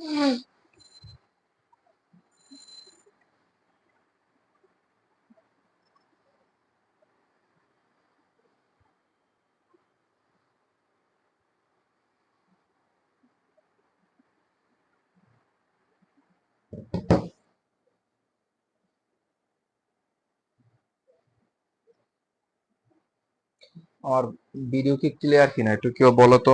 আমার ভিডিও কি ক্লিয়ার কিনা একটু কেউ বলো তো।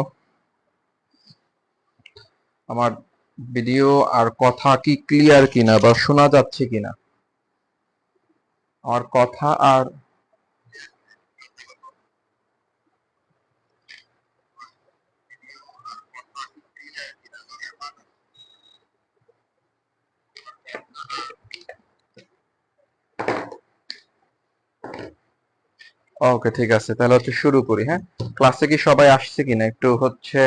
আমার ভিডিও আর কথা কি ক্লিয়ার কিনা বা শোনা যাচ্ছে কিনা? আমার কথা আর ওকে, ঠিক আছে, তাহলে হচ্ছে শুরু করি। হ্যাঁ, ক্লাসে কি সবাই আসছে কিনা একটু হচ্ছে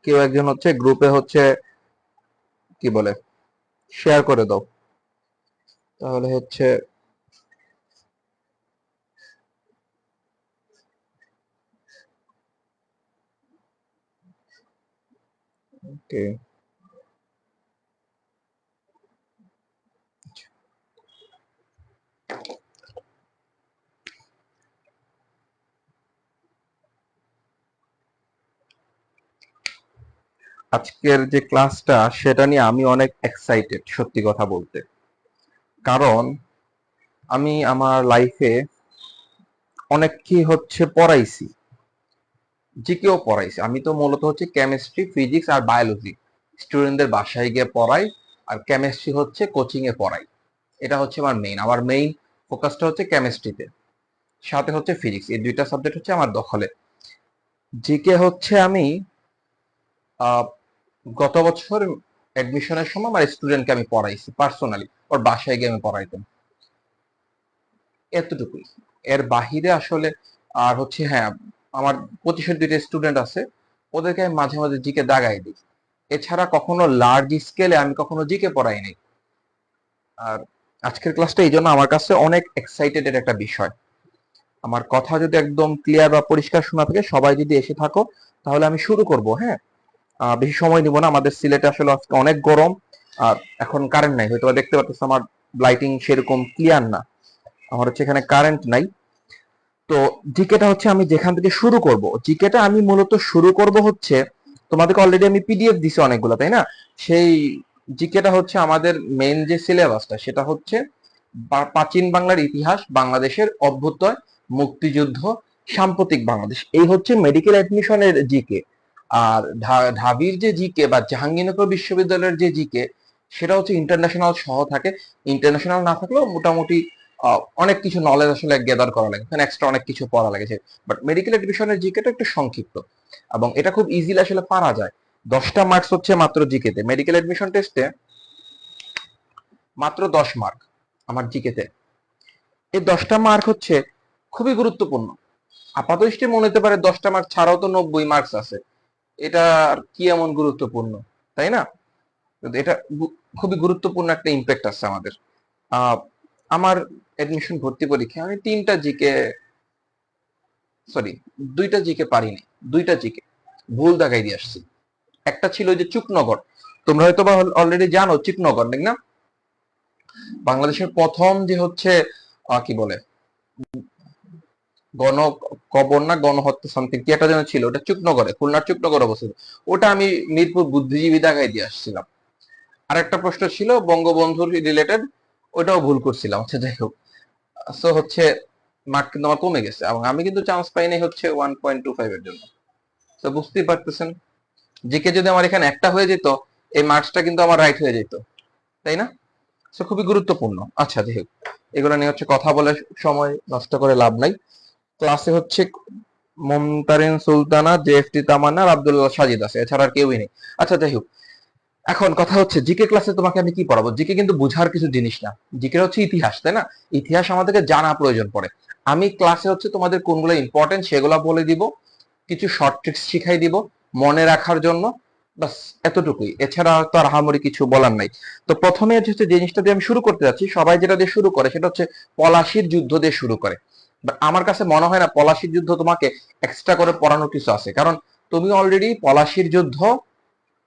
কেউ একজন হচ্ছে গ্রুপে হচ্ছে কি বলে শেয়ার করে দাও, তাহলে হচ্ছে ওকে। আজকের যে ক্লাসটা সেটা নিয়ে আমি অনেক এক্সাইটেড সত্যি কথা বলতে। কারণ আমি আমার লাইফে অনেক কি হচ্ছে পড়াইছি, জিকেও পড়াইছি। আমি তো মূলত হচ্ছে কেমিস্ট্রি, ফিজিক্স আর বায়োলজি স্টুডেন্টদের বাসায় গিয়ে পড়াই, আর কেমিস্ট্রি হচ্ছে কোচিং এ পড়াই। এটা হচ্ছে আমার মেইন ফোকাসটা হচ্ছে কেমিস্ট্রিতে, সাথে হচ্ছে ফিজিক্স, এই দুইটা সাবজেক্ট হচ্ছে আমার দখলে। জিকে হচ্ছে আমি আহ, গত বছর অ্যাডমিশনের সময় আমার স্টুডেন্টকে আমি পড়াইছি পার্সোনালি, ওর বাসায় গিয়ে আমি পড়াইতাম, এতটুকুই। এর বাহিরে আসলে আর হচ্ছে হ্যাঁ, আমার 25-এর 2টা স্টুডেন্ট আছে, ওদেরকে আমি মাঝে মাঝে জিকে দাগাই দিই। এছাড়া কখনো লার্জ স্কেলে আমি কখনো জিকে পড়াই নাই। আর আজকের ক্লাসটা এই জন্য আমার কাছে অনেক এক্সাইটেড এর একটা বিষয়। আমার কথা যদি একদম ক্লিয়ার বা পরিষ্কার শোনা থাকে, সবাই যদি এসে থাকো, তাহলে আমি শুরু করব। হ্যাঁ, বেশি সময় নিব না, আমাদের সিলেটে আসলে আজকে অনেক গরম। আর এখন কারেন্ট নাই, হয়তো দেখতে পাচ্ছ আমার লাইটিং সেরকম ক্লিয়ার না, আমার হচ্ছে এখানে কারেন্ট নাই। তো জিকেটা হচ্ছে আমি যেখান থেকে শুরু করব, জিকেটা আমি মূলত শুরু করব হচ্ছে, তোমাদেরকে অলরেডি আমি পিডিএফ দিছি অনেকগুলো, তাই না? সেই জিকেটা হচ্ছে আমাদের মেইন যে সিলেবাসটা, সেটা হচ্ছে প্রাচীন বাংলার ইতিহাস, বাংলাদেশের অভ্যুদয়, মুক্তিযুদ্ধ, সাম্প্রতিক বাংলাদেশ, এই হচ্ছে মেডিকেল অ্যাডমিশনের জিকে। আর ঢাবির যে জিকে বা জাহাঙ্গীরনগর বিশ্ববিদ্যালয়ের যে জিকে, সেটা হচ্ছে ইন্টারন্যাশনাল সহ থাকে। ইন্টারন্যাশনাল না থাকলেও মোটামুটি অনেক কিছু নলেজ আসলে গেদার করা লাগে, এখানে এক্সট্রা অনেক কিছু পড়া লাগে। বাট মেডিকেল এডুকেশনের জিকেটা একটু সংক্ষিপ্ত এবং এটা খুব ইজিলি আসলে পারা যায়। 10টা মার্কস হচ্ছে মাত্র জিকেতে, মেডিকেল এডমিশন টেস্টে মাত্র 10 মার্ক আমার জিকেতে। এই 10টা মার্ক হচ্ছে খুবই গুরুত্বপূর্ণ। আপাত দৃষ্টি মনে হতে পারে 10টা মার্ক ছাড়াও তো 90 মার্কস আছে, এটা আর কি এমন গুরুত্বপূর্ণ, তাই না? কিন্তু এটা খুবই গুরুত্বপূর্ণ একটা ইম্প্যাক্ট আছে আমাদের। আহ, আমার এডমিশন ভর্তি পরীক্ষায় আমি 3টা জিকে, সরি, 2টা জিকে পারিনি, 2টা জিকে ভুল দাগাই দিয়ে আসছি। একটা ছিল ওই যে চুকনগর, তোমরা হয়তো বা অলরেডি জানো চুকনগর, ঠিক না? বাংলাদেশের প্রথম যে হচ্ছে কি বলে গণ কবর না গণহত্যা সামথিং কি একটা যেন ছিল, ওটা চুকনগরে, খুলনার চুকনগর অবস্থিত। ওটা আমি মিরপুর বুদ্ধিজীবী দাগাই দিয়ে আসছিলাম। আর একটা প্রশ্ন ছিল বঙ্গবন্ধুর রিলেটেড, ওটাও ভুল করছিলাম। আচ্ছা, যাই হোক। সো হচ্ছে মার্ক কিন্তু আমার কমে গেছে এবং আমি কিন্তু চান্স পাইনি হচ্ছে 1.25 এর জন্য। তো বুঝতেই পারতেছেন, জিকে যদি আমার এখানে একটা হয়ে যেত, এই মার্কসটা কিন্তু আমার রাইট হয়ে যেত, তাই না? সো খুবই গুরুত্বপূর্ণ। আচ্ছা, যাই হোক, এগুলো নিয়ে হচ্ছে কথা বলে সময় নষ্ট করে লাভ নাই। ক্লাসে হচ্ছে মমতারিন সুলতানা, জেএফটি তামান্না আর আব্দুল্লাহ সাজিদ আছে, এছাড়া আর কেউই নেই। আচ্ছা, যাই হোক, এখন কথা হচ্ছে জিকে ক্লাসে তোমাকে আমি কি পড়াবো? জিকে কিন্তু বুঝার কিছু জিনিস না, জিকে হচ্ছে ইতিহাস, তাই না? ইতিহাস আমাদেরকে জানা প্রয়োজন পড়ে। আমি ক্লাসে হচ্ছে তোমাদের কোনগুলো ইম্পর্টেন্ট সেগুলো বলে দিব, কিছু শর্ট ট্রিক্স শিখাই দিব মনে রাখার জন্য, বাস এতটুকুই। এছাড়া তো আর আহামরি কিছু বলার নাই। তো প্রথমে হচ্ছে যে জিনিসটা দিয়ে আমি শুরু করতে যাচ্ছি, সবাই যেটা দিয়ে শুরু করে সেটা হচ্ছে পলাশির যুদ্ধ দিয়ে শুরু করে। But আমার কাছে মনে হয় না পলাশির যুদ্ধ তোমাকে এক্সট্রা করে পড়ানোর কিছু আছে, কারণ তুমি অলরেডি পলাশির যুদ্ধ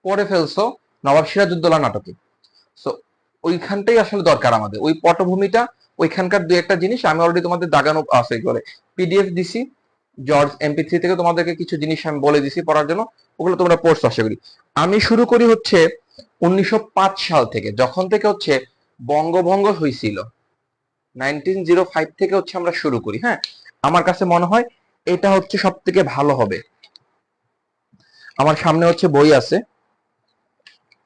পড়ে ফেলছো নবাব সিরাজউদ্দৌলা নাটকে। সো ওইখানটাই আসলে দরকার আমাদের, ওই পটভূমিটা, ওইখানকার দুই একটা জিনিস আমি অলরেডি তোমাদের দাগানো আছে করে পিডিএফ দিছি জর্জ MP3 থেকে, তোমাদেরকে কিছু জিনিস আমি বলে দিছি পড়ার জন্য, ওগুলো তোমরা পড়ছো আশা করি। আমি শুরু করি হচ্ছে 1905 সাল থেকে, যখন থেকে হচ্ছে বঙ্গভঙ্গ হয়েছিল, 1905 থেকে হচ্ছে আমরা শুরু করি। হ্যাঁ, আমার কাছে মনে হয় এটা হচ্ছে সব থেকে ভালো হবে। আমার সামনে হচ্ছে বই আছে,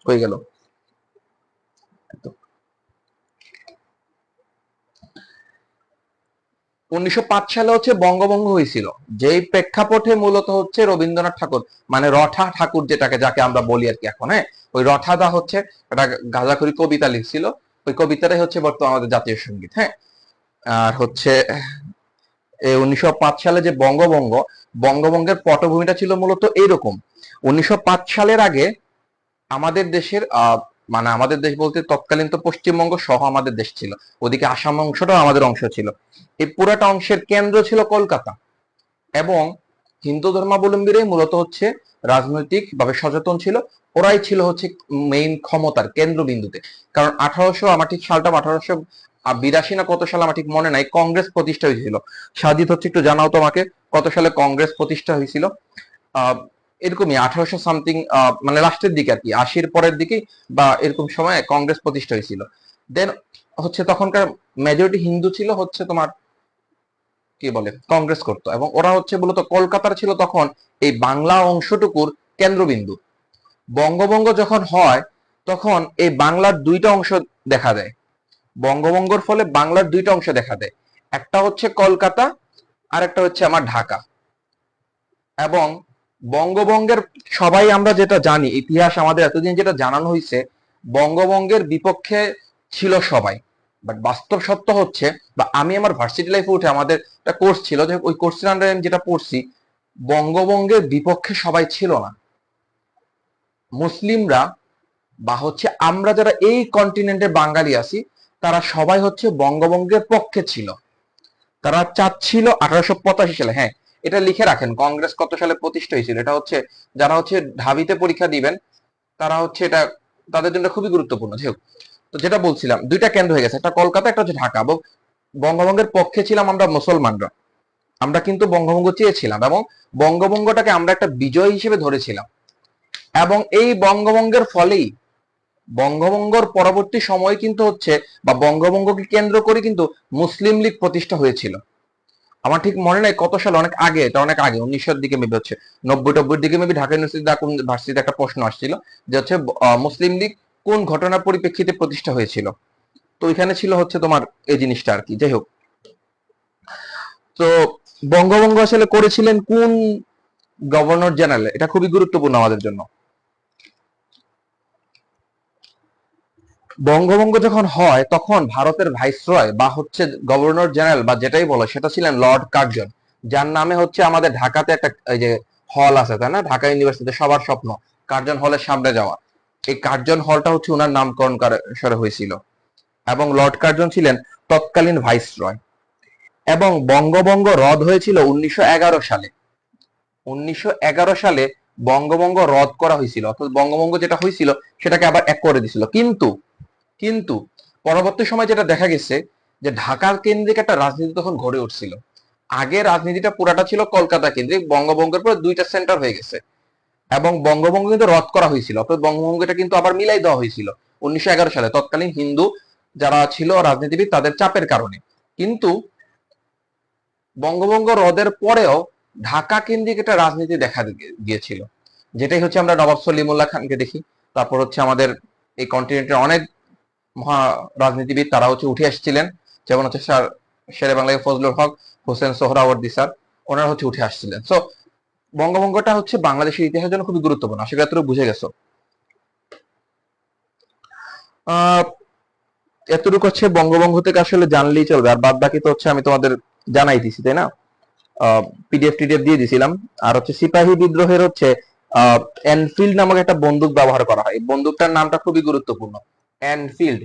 হয়ে গেল। 1905 সালে হচ্ছে বঙ্গভঙ্গ হয়েছিল, যেই প্রেক্ষাপটে মূলত হচ্ছে রবীন্দ্রনাথ ঠাকুর, মানে রঠা ঠাকুর যেটাকে, যাকে আমরা বলি আর কি এখন, হ্যাঁ, ওই রঠাদা হচ্ছে একটা গাঁজাখুরি কবিতা লিখছিল, ওই কবিতাটাই হচ্ছে বর্তমানে আমাদের জাতীয় সঙ্গীত। হ্যাঁ, আর হচ্ছে এই 1905 সালে যে বঙ্গভঙ্গের পটভূমিটা ছিল মূলত এইরকম। 1905 সালের আগে আমাদের দেশের মানে আমাদের দেশ বলতে তৎকালীন তো পশ্চিমবঙ্গ সহ আমাদের দেশ ছিল, ওদিকে আসাম অংশটাও আমাদের অংশ ছিল, এই পুরাটা অংশের কেন্দ্র ছিল কলকাতা। এবং হিন্দু ধর্মাবলম্বীরাই মূলত হচ্ছে রাজনৈতিক ভাবে সচেতন ছিল, ওরাই ছিল হচ্ছে মেইন ক্ষমতার কেন্দ্রবিন্দুতে। কারণ 1800, আমার ঠিক সালটা 1882 না কত সালে আমার ঠিক মনে নাই, কংগ্রেস প্রতিষ্ঠা হয়েছিল। সাজিদ হচ্ছে একটু জানাও তোমাকে কত সালে কংগ্রেস প্রতিষ্ঠা হয়েছিল। এরকমই 1800 সামথিং, মানে লাস্টের দিকে আর কি, 80-র পরের দিকে বা এরকম সময়ে কংগ্রেস প্রতিষ্ঠা হয়েছিল। দেন হচ্ছে তখনকার মেজরিটি হিন্দু ছিল, হচ্ছে তোমার কি বলে কংগ্রেস করতো, এবং ওরা হচ্ছে মূলত কলকাতার ছিল তখন এই বাংলা অংশটুকুর কেন্দ্রবিন্দু। বঙ্গভঙ্গ যখন হয় তখন এই বাংলার দুইটা অংশ দেখা দেয়, বঙ্গভঙ্গর ফলে বাংলার দুইটা অংশ দেখা দেয়, একটা হচ্ছে কলকাতা আর একটা হচ্ছে আমার ঢাকা। এবং বঙ্গভঙ্গের সবাই আমরা যেটা জানি, ইতিহাস আমাদের এতদিন যেটা জানানো হয়েছে, বঙ্গভঙ্গের বিপক্ষে ছিল সবাই। বাট বাস্তব সত্য হচ্ছে, বা আমি আমার ভার্সিটি লাইফে উঠে আমাদের একটা কোর্স ছিল, যে ওই কোর্সের আন্ডারে আমি যেটা পড়ছি, বঙ্গভঙ্গের বিপক্ষে সবাই ছিল না। মুসলিমরা বা হচ্ছে আমরা যারা এই কন্টিনেন্টে বাঙালি আছি, তারা সবাই হচ্ছে বঙ্গভঙ্গের পক্ষে ছিল। তারা চাচ্ছিল 1885 সালে, হ্যাঁ এটা লিখে রাখেন, কংগ্রেস কত সালে প্রতিষ্ঠা হয়েছিল, এটা হচ্ছে যারা হচ্ছে ঢাবিতে পরীক্ষা দিবেন তারা হচ্ছে এটা, তাদের জন্য খুবই গুরুত্বপূর্ণ। যাই হোক, তো যেটা বলছিলাম, দুইটা কেন্দ্র হয়ে গেছে, একটা কলকাতা, একটা হচ্ছে ঢাকা। এবং বঙ্গভঙ্গের পক্ষে ছিলাম আমরা মুসলমানরা, আমরা কিন্তু বঙ্গভঙ্গ চেয়েছিলাম, এবং বঙ্গভঙ্গটাকে আমরা একটা বিজয় হিসেবে ধরেছিলাম। এবং এই বঙ্গভঙ্গের ফলেই বঙ্গভঙ্গর পরবর্তী সময় কিন্তু হচ্ছে, বা বঙ্গভঙ্গকে কেন্দ্র করে কিন্তু মুসলিম লীগ প্রতিষ্ঠা হয়েছিল। আমার ঠিক মনে নাই কত সাল, অনেক আগে, এটা অনেক আগে, 1900-র দিকে মেবি, হচ্ছে 90-90-র দিকে মেবি, ঢাকা ভার্সিটিতে একটা প্রশ্ন আসছিল যে হচ্ছে মুসলিম লীগ কোন ঘটনার পরিপ্রেক্ষিতে প্রতিষ্ঠা হয়েছিল। তো এখানে ছিল হচ্ছে তোমার এই জিনিসটা আর কি। যাই হোক, তো বঙ্গভঙ্গ আসলে করেছিলেন কোন গভর্নর জেনারেল, এটা খুবই গুরুত্বপূর্ণ আমাদের জন্য। বঙ্গভঙ্গ যখন হয় তখন ভারতের ভাইসরয় বা হচ্ছে গভর্নর জেনারেল বা যেটাই বলো, সেটা ছিলেন লর্ড কার্জন, যার নামে হচ্ছে আমাদের ঢাকাতে একটা এই যে হল আছে, তাই না, ঢাকা ইউনিভার্সিটিতে সবার স্বপ্ন কার্জন হলের সামনে যাওয়া, এই কার্জন হলটা হচ্ছে ওনার নামকরণ করা হয়েছিল। এবং লর্ড কার্জন ছিলেন তৎকালীন ভাইসরয়। এবং বঙ্গভঙ্গ রদ হয়েছিল 1911 সালে। 1911 সালে বঙ্গভঙ্গ রদ করা হয়েছিল, অর্থাৎ বঙ্গভঙ্গ যেটা হয়েছিল সেটাকে আবার এক করে দিছিল। কিন্তু কিন্তু পরবর্তী সময় যেটা দেখা গেছে, যে ঢাকার কেন্দ্রিক একটা রাজনীতি তখন গড়ে উঠছিল। আগে রাজনীতিটা পুরাটা ছিল কলকাতা কেন্দ্রিক, বঙ্গভঙ্গের পরে দুইটা সেন্টার হয়ে গেছে, এবং বঙ্গভঙ্গ কিন্তু রদ করা হয়েছিল, অর্থাৎ বঙ্গভঙ্গটা কিন্তু আবার মিলাই দেওয়া হয়েছিল 1911 সালে তৎকালীন হিন্দু যারা ছিল রাজনীতিবিদ তাদের চাপের কারণে। কিন্তু বঙ্গভঙ্গ রদের পরেও ঢাকা কেন্দ্রিক একটা রাজনীতি দেখা গিয়েছিল, যেটাই হচ্ছে আমরা নবাব সলিমুল্লাহ খানকে দেখি, তারপর হচ্ছে আমাদের এই কন্টিনেন্টের অনেক মহা রাজনীতিবিদ তারা হচ্ছে উঠে আসছিলেন, যেমন হচ্ছে স্যার শেরে বাংলা ফজলুল হক, হোসেন সোহরাওয়ার্দী স্যার, ওনারা হচ্ছে উঠে আসছিলেন। সো বঙ্গভঙ্গটা হচ্ছে বাংলাদেশের ইতিহাসের জন্য খুবই গুরুত্বপূর্ণ, আশা করি এতটুকু বুঝে গেছো। আহ এতটুকু হচ্ছে বঙ্গভঙ্গ থেকে আসলে জানলেই চলবে, আর বাদ বাকি তো হচ্ছে আমি তোমাদের জানাই দিছি, তাই না, পিডিএফ দিয়ে দিছিলাম। আর হচ্ছে সিপাহী বিদ্রোহের হচ্ছে এনফিল্ড নামক একটা বন্দুক ব্যবহার করা হয়, এই বন্দুকটার নামটা খুবই গুরুত্বপূর্ণ, এনফিল্ড।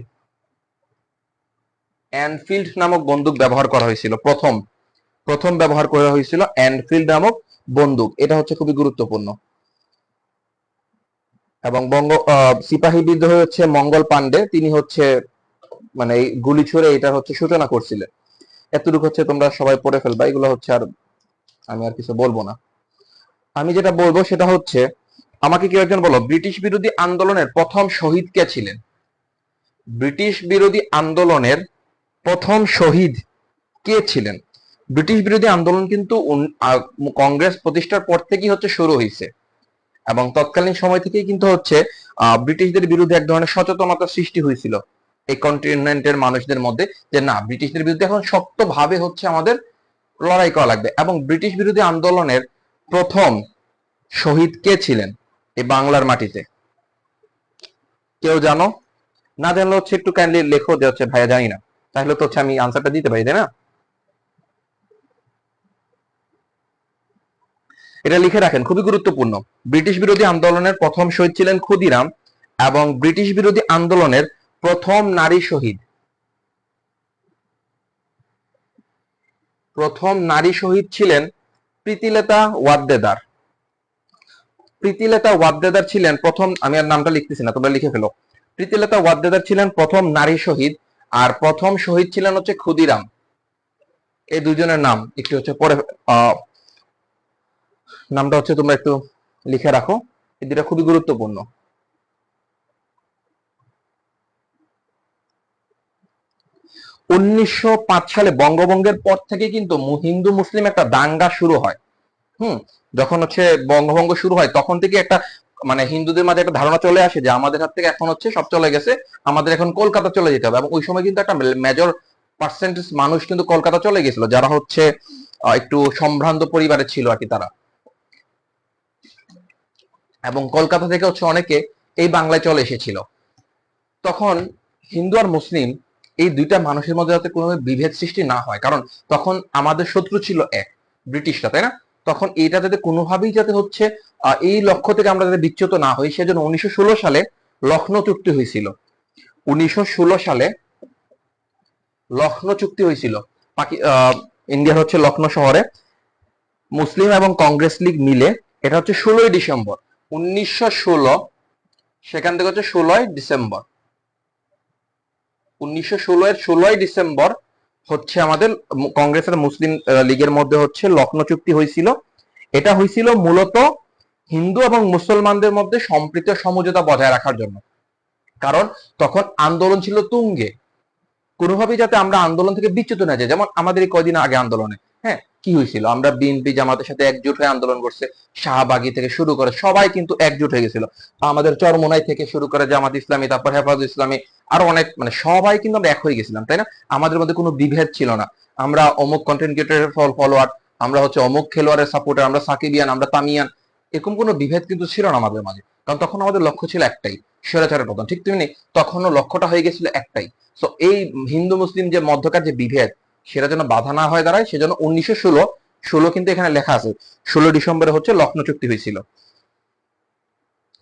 এনফিল্ড নামক বন্দুক ব্যবহার করা হয়েছিল, প্রথম প্রথম ব্যবহার করা হয়েছিল এনফিল্ড নামক বন্দুক, এটা হচ্ছে খুবই গুরুত্বপূর্ণ। এবং সিপাহী বিদ্রোহ হচ্ছে মঙ্গল পান্ডে, তিনি হচ্ছে মানে এই গুলি ছুড়ে এটা হচ্ছে সূচনা করছিলেন। এতটুকু হচ্ছে তোমরা সবাই পড়ে ফেলবা, এগুলো হচ্ছে আর আমি আর কিছু বলবো না। আমি যেটা বলবো সেটা হচ্ছে, আমাকে কেউ একজন বলো ব্রিটিশ বিরোধী আন্দোলনের প্রথম শহীদ কে ছিলেন? ব্রিটিশ বিরোধী আন্দোলনের প্রথম শহীদ কে ছিলেন? ব্রিটিশ বিরোধী আন্দোলন কিন্তু কংগ্রেস প্রতিষ্ঠার পর থেকেই হচ্ছে শুরু হয়েছে, এবং তৎকালীন সময় থেকেই কিন্তু হচ্ছে ব্রিটিশদের বিরুদ্ধে এক ধরনের সচেতনতা সৃষ্টি হয়েছিল এই কন্টিনেন্টের মানুষদের মধ্যে, যে না, ব্রিটিশদের বিরুদ্ধে এখন শক্তভাবে হচ্ছে আমাদের লড়াই করা লাগবে। এবং ব্রিটিশ বিরোধী আন্দোলনের প্রথম শহীদ কে ছিলেন এই বাংলার মাটিতে? কেউ জানো? না জানলে হচ্ছে একটু কাইন্ডলি লেখো যে হচ্ছে ভাইয়া জানি না, তাহলে তো হচ্ছে আমি আনসারটা দিতে পারি, তাই না? এটা লিখে রাখেন, খুবই গুরুত্বপূর্ণ। ব্রিটিশ বিরোধী আন্দোলনের প্রথম শহীদ ছিলেন ক্ষুদিরাম, এবং ব্রিটিশ বিরোধী আন্দোলনের প্রথম নারী শহীদ, ছিলেন প্রীতিলতা ওয়াদ্দেদার। প্রীতিলতা ওয়াদ্দেদার ছিলেন প্রথম, আমি আর নামটা লিখতেছি না, তোমরা লিখে ফেলো। প্রীতিলতা ওয়াদ্দেদার ছিলেন প্রথম নারী শহীদ, আর প্রথম শহীদ ছিলেন হচ্ছে ক্ষুদিরাম। এই দুজনের নাম একটু হচ্ছে পরে নামটা হচ্ছে তোমরা একটু লিখে রাখো, এই দুটা খুবই গুরুত্বপূর্ণ। 1905 সালে বঙ্গভঙ্গের পর থেকে কিন্তু হিন্দু মুসলিম একটা দাঙ্গা শুরু হয়। যখন হচ্ছে বঙ্গভঙ্গ শুরু হয় তখন থেকে একটা মানে হিন্দুদের মাঝে একটা ধারণা চলে আসে যে আমাদের হাত থেকে এখন হচ্ছে সব চলে গেছে, আমাদের এখন কলকাতা চলে যেতে হবে। এবং ওই সময় কিন্তু একটা মেজর পার্সেন্টেজ মানুষ কিন্তু কলকাতা চলে গেছিল, যারা হচ্ছে একটু সম্ভ্রান্ত পরিবারের ছিল আর কি তারা। এবং কলকাতা থেকে হচ্ছে অনেকে এই বাংলায় চলে এসেছিল। তখন হিন্দু আর মুসলিম এই দুইটা মানুষের মধ্যে যাতে কোনো বিভেদ সৃষ্টি না হয়, কারণ তখন আমাদের শত্রু ছিল এক, ব্রিটিশরা, তাই না? তখন এটা যাতে কোনোভাবেই যাতে হচ্ছে এই লক্ষ্য থেকে আমরা যাতে বিচ্যুত না হই, সেজন্য 1916 সালে লখনৌ চুক্তি হয়েছিল। 1916 সালে লখনৌ চুক্তি হয়েছিল ইন্ডিয়ার হচ্ছে লখনৌ শহরে, মুসলিম এবং কংগ্রেস লীগ মিলে। এটা হচ্ছে 16ই ডিসেম্বর 1916, সেখান থেকে হচ্ছে 16ই ডিসেম্বর 1916 এর 16ই ডিসেম্বর হচ্ছে আমাদের কংগ্রেসের মুসলিম লীগের মধ্যে হচ্ছে লখনৌ চুক্তি হয়েছিল। এটা হয়েছিল মূলত হিন্দু এবং মুসলমানদের মধ্যে সম্প্রীতি সমঝোতা বজায় রাখার জন্য, কারণ তখন আন্দোলন ছিল তুঙ্গে। কোনোভাবেই যাতে আমরা আন্দোলন থেকে বিচ্যুত না যাই, যেমন আমাদের এই কয়দিন আগে আন্দোলনে হ্যাঁ কি হয়েছিল, আমরা বিএনপি জামাতের সাথে একজোট হয়ে আন্দোলন করছে, শাহবাগী থেকে শুরু করে সবাই কিন্তু একজোট হয়ে গেছিল। আমাদের চরমোনাই থেকে শুরু করে জামাত ইসলামী, তারপর হেফাজত ইসলামী, আরো অনেক, মানে সবাই কিন্তু আমরা এক হয়ে গেছিলাম, তাই না? আমাদের মধ্যে কোনো বিভেদ ছিল না। আমরা অমুক কন্টেন্ট ক্রিয়েটরের ফলোয়ার, আমরা হচ্ছে অমুক খেলোয়াড়ের সাপোর্টার, আমরা সাকিবিয়ান, আমরা তামিয়ান, এরকম কোনো বিভেদ কিন্তু ছিল না আমাদের মাঝে, কারণ তখন আমাদের লক্ষ্য ছিল একটাই, স্বৈরাচারের পতন। ঠিক তেমনি তখনও লক্ষ্যটা হয়ে গেছিল একটাই। তো এই হিন্দু মুসলিম যে মধ্যকার যে বিভেদ, সেটা যেন বাধা না হয়ে দাঁড়ায়, সেজন্য 1916 কিন্তু এখানে লেখা আছে 16 ডিসেম্বরে হচ্ছে লখনৌ চুক্তি হয়েছিল।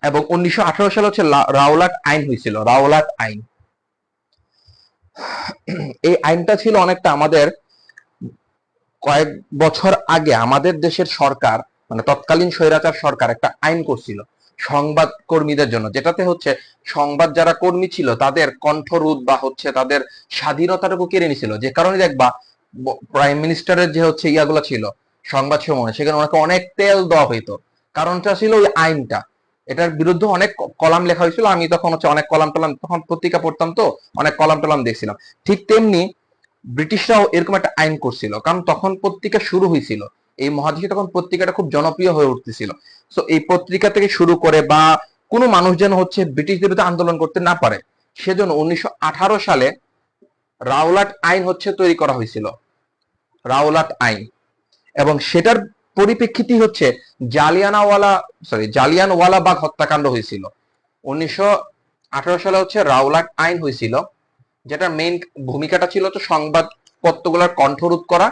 এবং 1918 সালে হচ্ছে রাওলাট আইন হয়েছিল, রাওলাট আইন। এই আইনটা ছিল অনেকটা আমাদের কয়েক বছর আগে আমাদের দেশের সরকার, মানে তৎকালীন স্বৈরাচার সরকার একটা আইন করছিল সংবাদ কর্মীদের জন্য, যেটাতে হচ্ছে সংবাদ যারা কর্মী ছিল তাদের কণ্ঠরোধ বা হচ্ছে তাদের স্বাধীনতাটুকু কেড়ে নিছিল। যে কারণে দেখবা প্রাইম মিনিস্টারের যে হচ্ছে ইয়াগুলো ছিল সংবাদ সময়, সেখানে ওনাকে অনেক তেল দেওয়া হইতো। কারণটা ছিল ওই আইনটা, এটার বিরুদ্ধে অনেক কলাম লেখা হয়েছিল। আমি তখন হচ্ছে অনেক কলাম টলাম, তখন পত্রিকা পড়তাম তো, অনেক কলাম টলাম দেখছিলাম। ঠিক তেমনি ব্রিটিশরাও এরকম একটা আইন করছিল, কারণ তখন পত্রিকা শুরু হয়েছিল এই মহাদেশে, তখন পত্রিকাটা খুব জনপ্রিয় হয়ে উঠতেছিল। তো এই পত্রিকা থেকে শুরু করে বা কোনো মানুষ যেন হচ্ছে ব্রিটিশদের বিরুদ্ধে আন্দোলন করতে না পারে, সেজন্য 1918 সালে রাওলাট আইন হচ্ছে তৈরি করা হয়েছিল, রাওলাট আইন। এবং সেটার পরিপ্রেক্ষিতে হচ্ছে জালিয়ানওয়ালা বাগ হত্যাকাণ্ড হয়েছিল। 1918 সালে হচ্ছে রাওলাট আইন হয়েছিল, যেটা মেইন ভূমিকাটা ছিল তো সংবাদপত্রগুলোর কণ্ঠরোধ করা,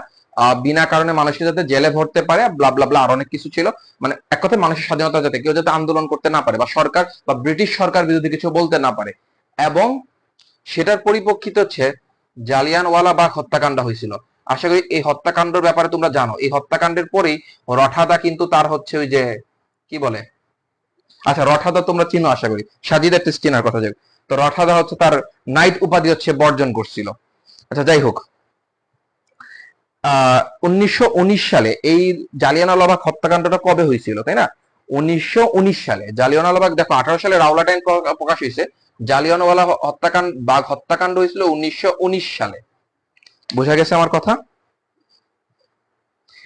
বিনা কারণে মানুষকে যাতে জেলে ভরতে পারে, ব্লা ব্লা ব্লা, আর অনেক কিছু ছিল। মানে এক কথায় মানুষের স্বাধীনতা যাতে কেউ যাতে আন্দোলন করতে না পারে, বা সরকার বা ব্রিটিশ সরকার বিরোধী কিছু বলতে না পারে। এবং সেটার পরিপ্রেক্ষিতে হচ্ছে জালিয়ানওয়ালা বাগ হত্যাকাণ্ড হয়েছিল। আশা করি এই হত্যাকাণ্ডের ব্যাপারে তোমরা জানো। এই হত্যাকাণ্ডের পরেই রঠাদা কিন্তু তার হচ্ছে ওই যে কি বলে আচ্ছা, রঠাদা তোমরা চিনো আশা করি, সাজিদা টেস্টিনার কথা যাবে। তো রঠাদা হচ্ছে তার নাইট উপাধি হচ্ছে বর্জন করছিল। আচ্ছা, যাই হোক, 1919 সালে এই জালিয়ানওয়ালাবাগ হত্যাকাণ্ডটা কবে হয়েছিল, তাই না? 1919 সালে জালিয়ানওয়ালাবাগ, দেখো 18 সালে রাওলাট আইন প্রকাশ হয়েছে, জালিয়ানওয়ালা হত্যাকাণ্ড বাগ হত্যাকাণ্ড হয়েছিল 1919 সালে। বোঝা গেছে আমার কথা?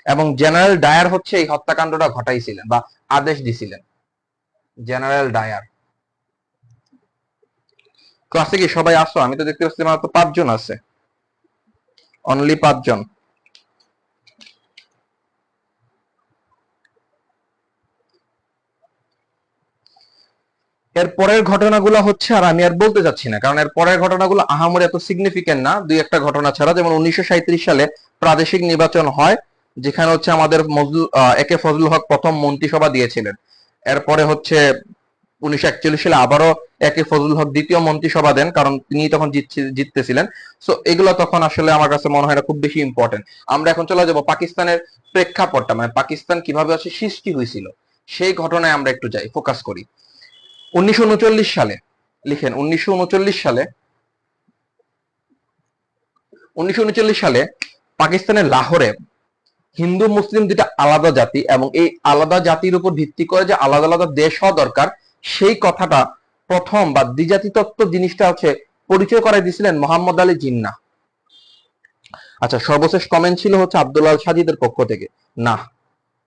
এবং জেনারেল ডায়ার হচ্ছে এই হত্যাকাণ্ডটা ঘটাইছিলেন বা আদেশ দিছিলেন, জেনারেল ডায়ার। ক্লাসে কি সবাই আসো? আমি তো দেখতে পাচ্ছি মাত্র 5 জন আছে, অনলি 5 জন। এর পরের ঘটনাগুলো হচ্ছে আর আমি আর বলতে চাচ্ছি না, কারণ এর পরের ঘটনাগুলো আহামরি এত সিগনিফিকেন্ট না, দুই একটা ঘটনা ছাড়া। যেমন 1937 সালে প্রাদেশিক নির্বাচন হয়, যেখানে হচ্ছে আমাদের একে ফজলুল হক প্রথম মন্ত্রিসভা দিয়েছিলেন। এরপরে হচ্ছে 1941 সালে আবারও একে ফজলুল হক দ্বিতীয় মন্ত্রিসভা দেন, কারণ তিনি তখন জিততেছিলেন। সো এগুলো তখন আসলে আমার কাছে মনে হয় না খুব বেশি ইম্পর্টেন্ট। আমরা এখন চলে যাব পাকিস্তানের প্রেক্ষাপটটা, মানে পাকিস্তান কিভাবে হচ্ছে সৃষ্টি হয়েছিল সেই ঘটনায় আমরা একটু যাই, ফোকাস করি। 1939 সালে, লিখেন 1939 সালে, 1939 সালে পাকিস্তানের লাহোরে হিন্দু মুসলিম দুটা আলাদা জাতি, এবং এই আলাদা জাতির উপর ভিত্তি করে যে আলাদা আলাদা দেশ হওয়া দরকার, সেই কথাটা প্রথম বা দ্বিজাতি তত্ত্ব জিনিসটা হচ্ছে পরিচয় করাই দিয়েছিলেন মোহাম্মদ আলী জিন্নাহ। আচ্ছা, সর্বশেষ কমেন্ট ছিল হচ্ছে আব্দুল্লাহ সাজিদের পক্ষ থেকে। না,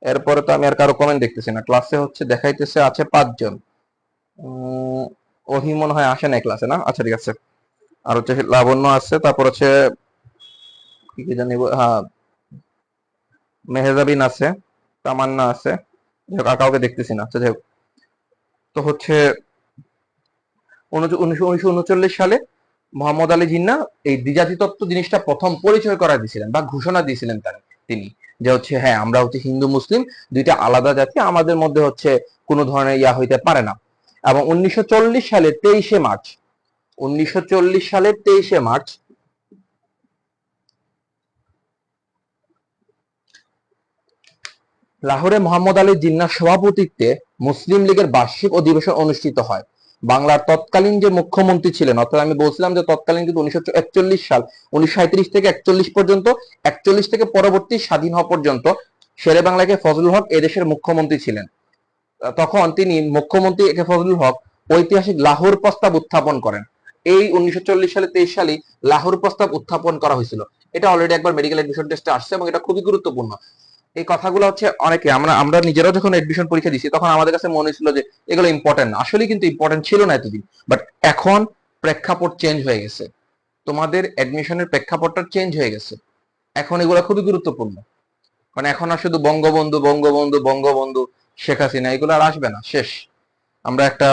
এরপরে তো আমি আর কারো কমেন্ট দেখতেছি না। ক্লাসে হচ্ছে দেখাইতেছে আছে 5 জন। ওহি মনে হয় আসে না ক্লাসে, না? আচ্ছা, ঠিক আছে। আর হচ্ছে লাবণ্য আছে, তারপর হচ্ছে কি কি জানি, হ্যাঁ, মেহেজাবিন আছে, তামান্না আছে, আর কাউকে দেখতেছি না। আচ্ছা, যাই হোক, তো হচ্ছে 1939 সালে মোহাম্মদ আলী জিন্নাহ এই দ্বিজাতি তত্ত্ব জিনিসটা প্রথম পরিচয় করা দিয়েছিলেন বা ঘোষণা দিয়েছিলেন তিনি, যে হচ্ছে হ্যাঁ, আমরা হচ্ছে হিন্দু মুসলিম দুইটা আলাদা জাতি, আমাদের মধ্যে হচ্ছে কোনো ধরনের ইয়া হইতে পারে না। এবং 1940 সালে 23শে মার্চ, 1940 সালের 23শে মার্চ লাহোরে মোহাম্মদ আলী জিন্নাহর সভাপতিত্বে মুসলিম লীগের বার্ষিক অধিবেশন অনুষ্ঠিত হয়। বাংলার তৎকালীন যে মুখ্যমন্ত্রী ছিলেন, অর্থাৎ আমি বলছিলাম যে তৎকালীন কিন্তু 1941 সাল, 1937 থেকে 41 পর্যন্ত, 41 থেকে পরবর্তী স্বাধীন হওয়া পর্যন্ত শেরে বাংলাকে ফজলুল হক এদেশের মুখ্যমন্ত্রী ছিলেন। তখন তিনি মুখ্যমন্ত্রী একে ফজলুল হক ঐতিহাসিক লাহোর প্রস্তাব উত্থাপন করেন। এই 1940 সালে 23 সালে লাহোর প্রস্তাব উত্থাপন করা হয়েছিল। এটা অলরেডি একবার মেডিকেল এডমিশন টেস্টে আসছে এবং এটা খুবই গুরুত্বপূর্ণ। এই কথাগুলো হচ্ছে অনেকে, আমরা নিজেরাও যখন এডমিশন পরীক্ষা দিছি তখন আমাদের কাছে মনে হচ্ছিল যে এগুলো ইম্পর্টেন্ট না, আসলে কিন্তু ইম্পর্টেন্ট ছিল না এতদিন। বাট এখন প্রেক্ষাপট চেঞ্জ হয়ে গেছে, তোমাদের এডমিশনের প্রেক্ষাপটটা চেঞ্জ হয়ে গেছে, এখন এগুলো খুবই গুরুত্বপূর্ণ। মানে এখন আর শুধু বঙ্গবন্ধু বঙ্গবন্ধু বঙ্গবন্ধু শেখ হাসিনা এগুলো আর আসবে না, শেষ। আমরা একটা